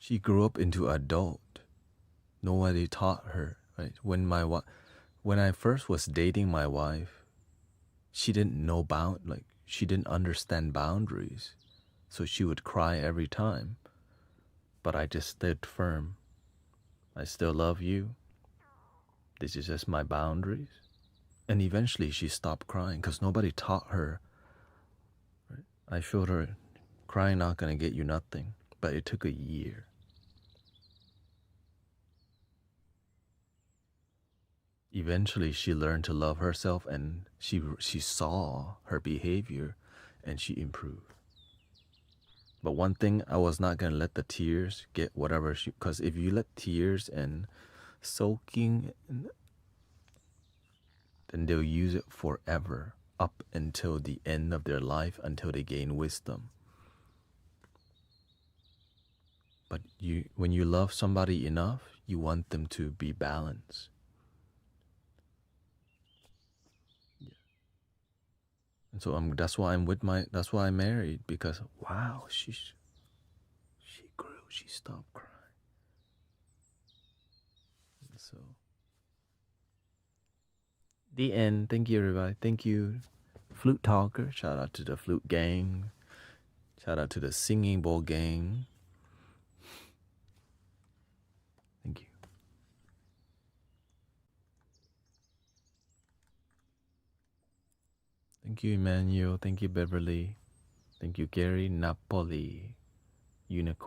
She grew up into adult. Nobody taught her, right? When I first was dating my wife, she didn't know she didn't understand boundaries. So she would cry every time. But I just stood firm. I still love you. This is just my boundaries. And eventually she stopped crying because nobody taught her. Right? I showed her crying not going to get you nothing. But it took a year. Eventually she learned to love herself and she saw her behavior and she improved. But one thing, I was not gonna let the tears get whatever she, because if you let tears and soaking, then they'll use it forever, up until the end of their life, until they gain wisdom. But when you love somebody enough, you want them to be balanced. Yeah. And so that's why that's why I'm married, because wow, she grew, she stopped crying. And so the end. Thank you, everybody. Thank you, Flute Talker. Shout out to the Flute Gang. Shout out to the Singing Bowl Gang. Thank you. Thank you, Emmanuel. Thank you, Beverly. Thank you, Gary Napoli. Unicorn.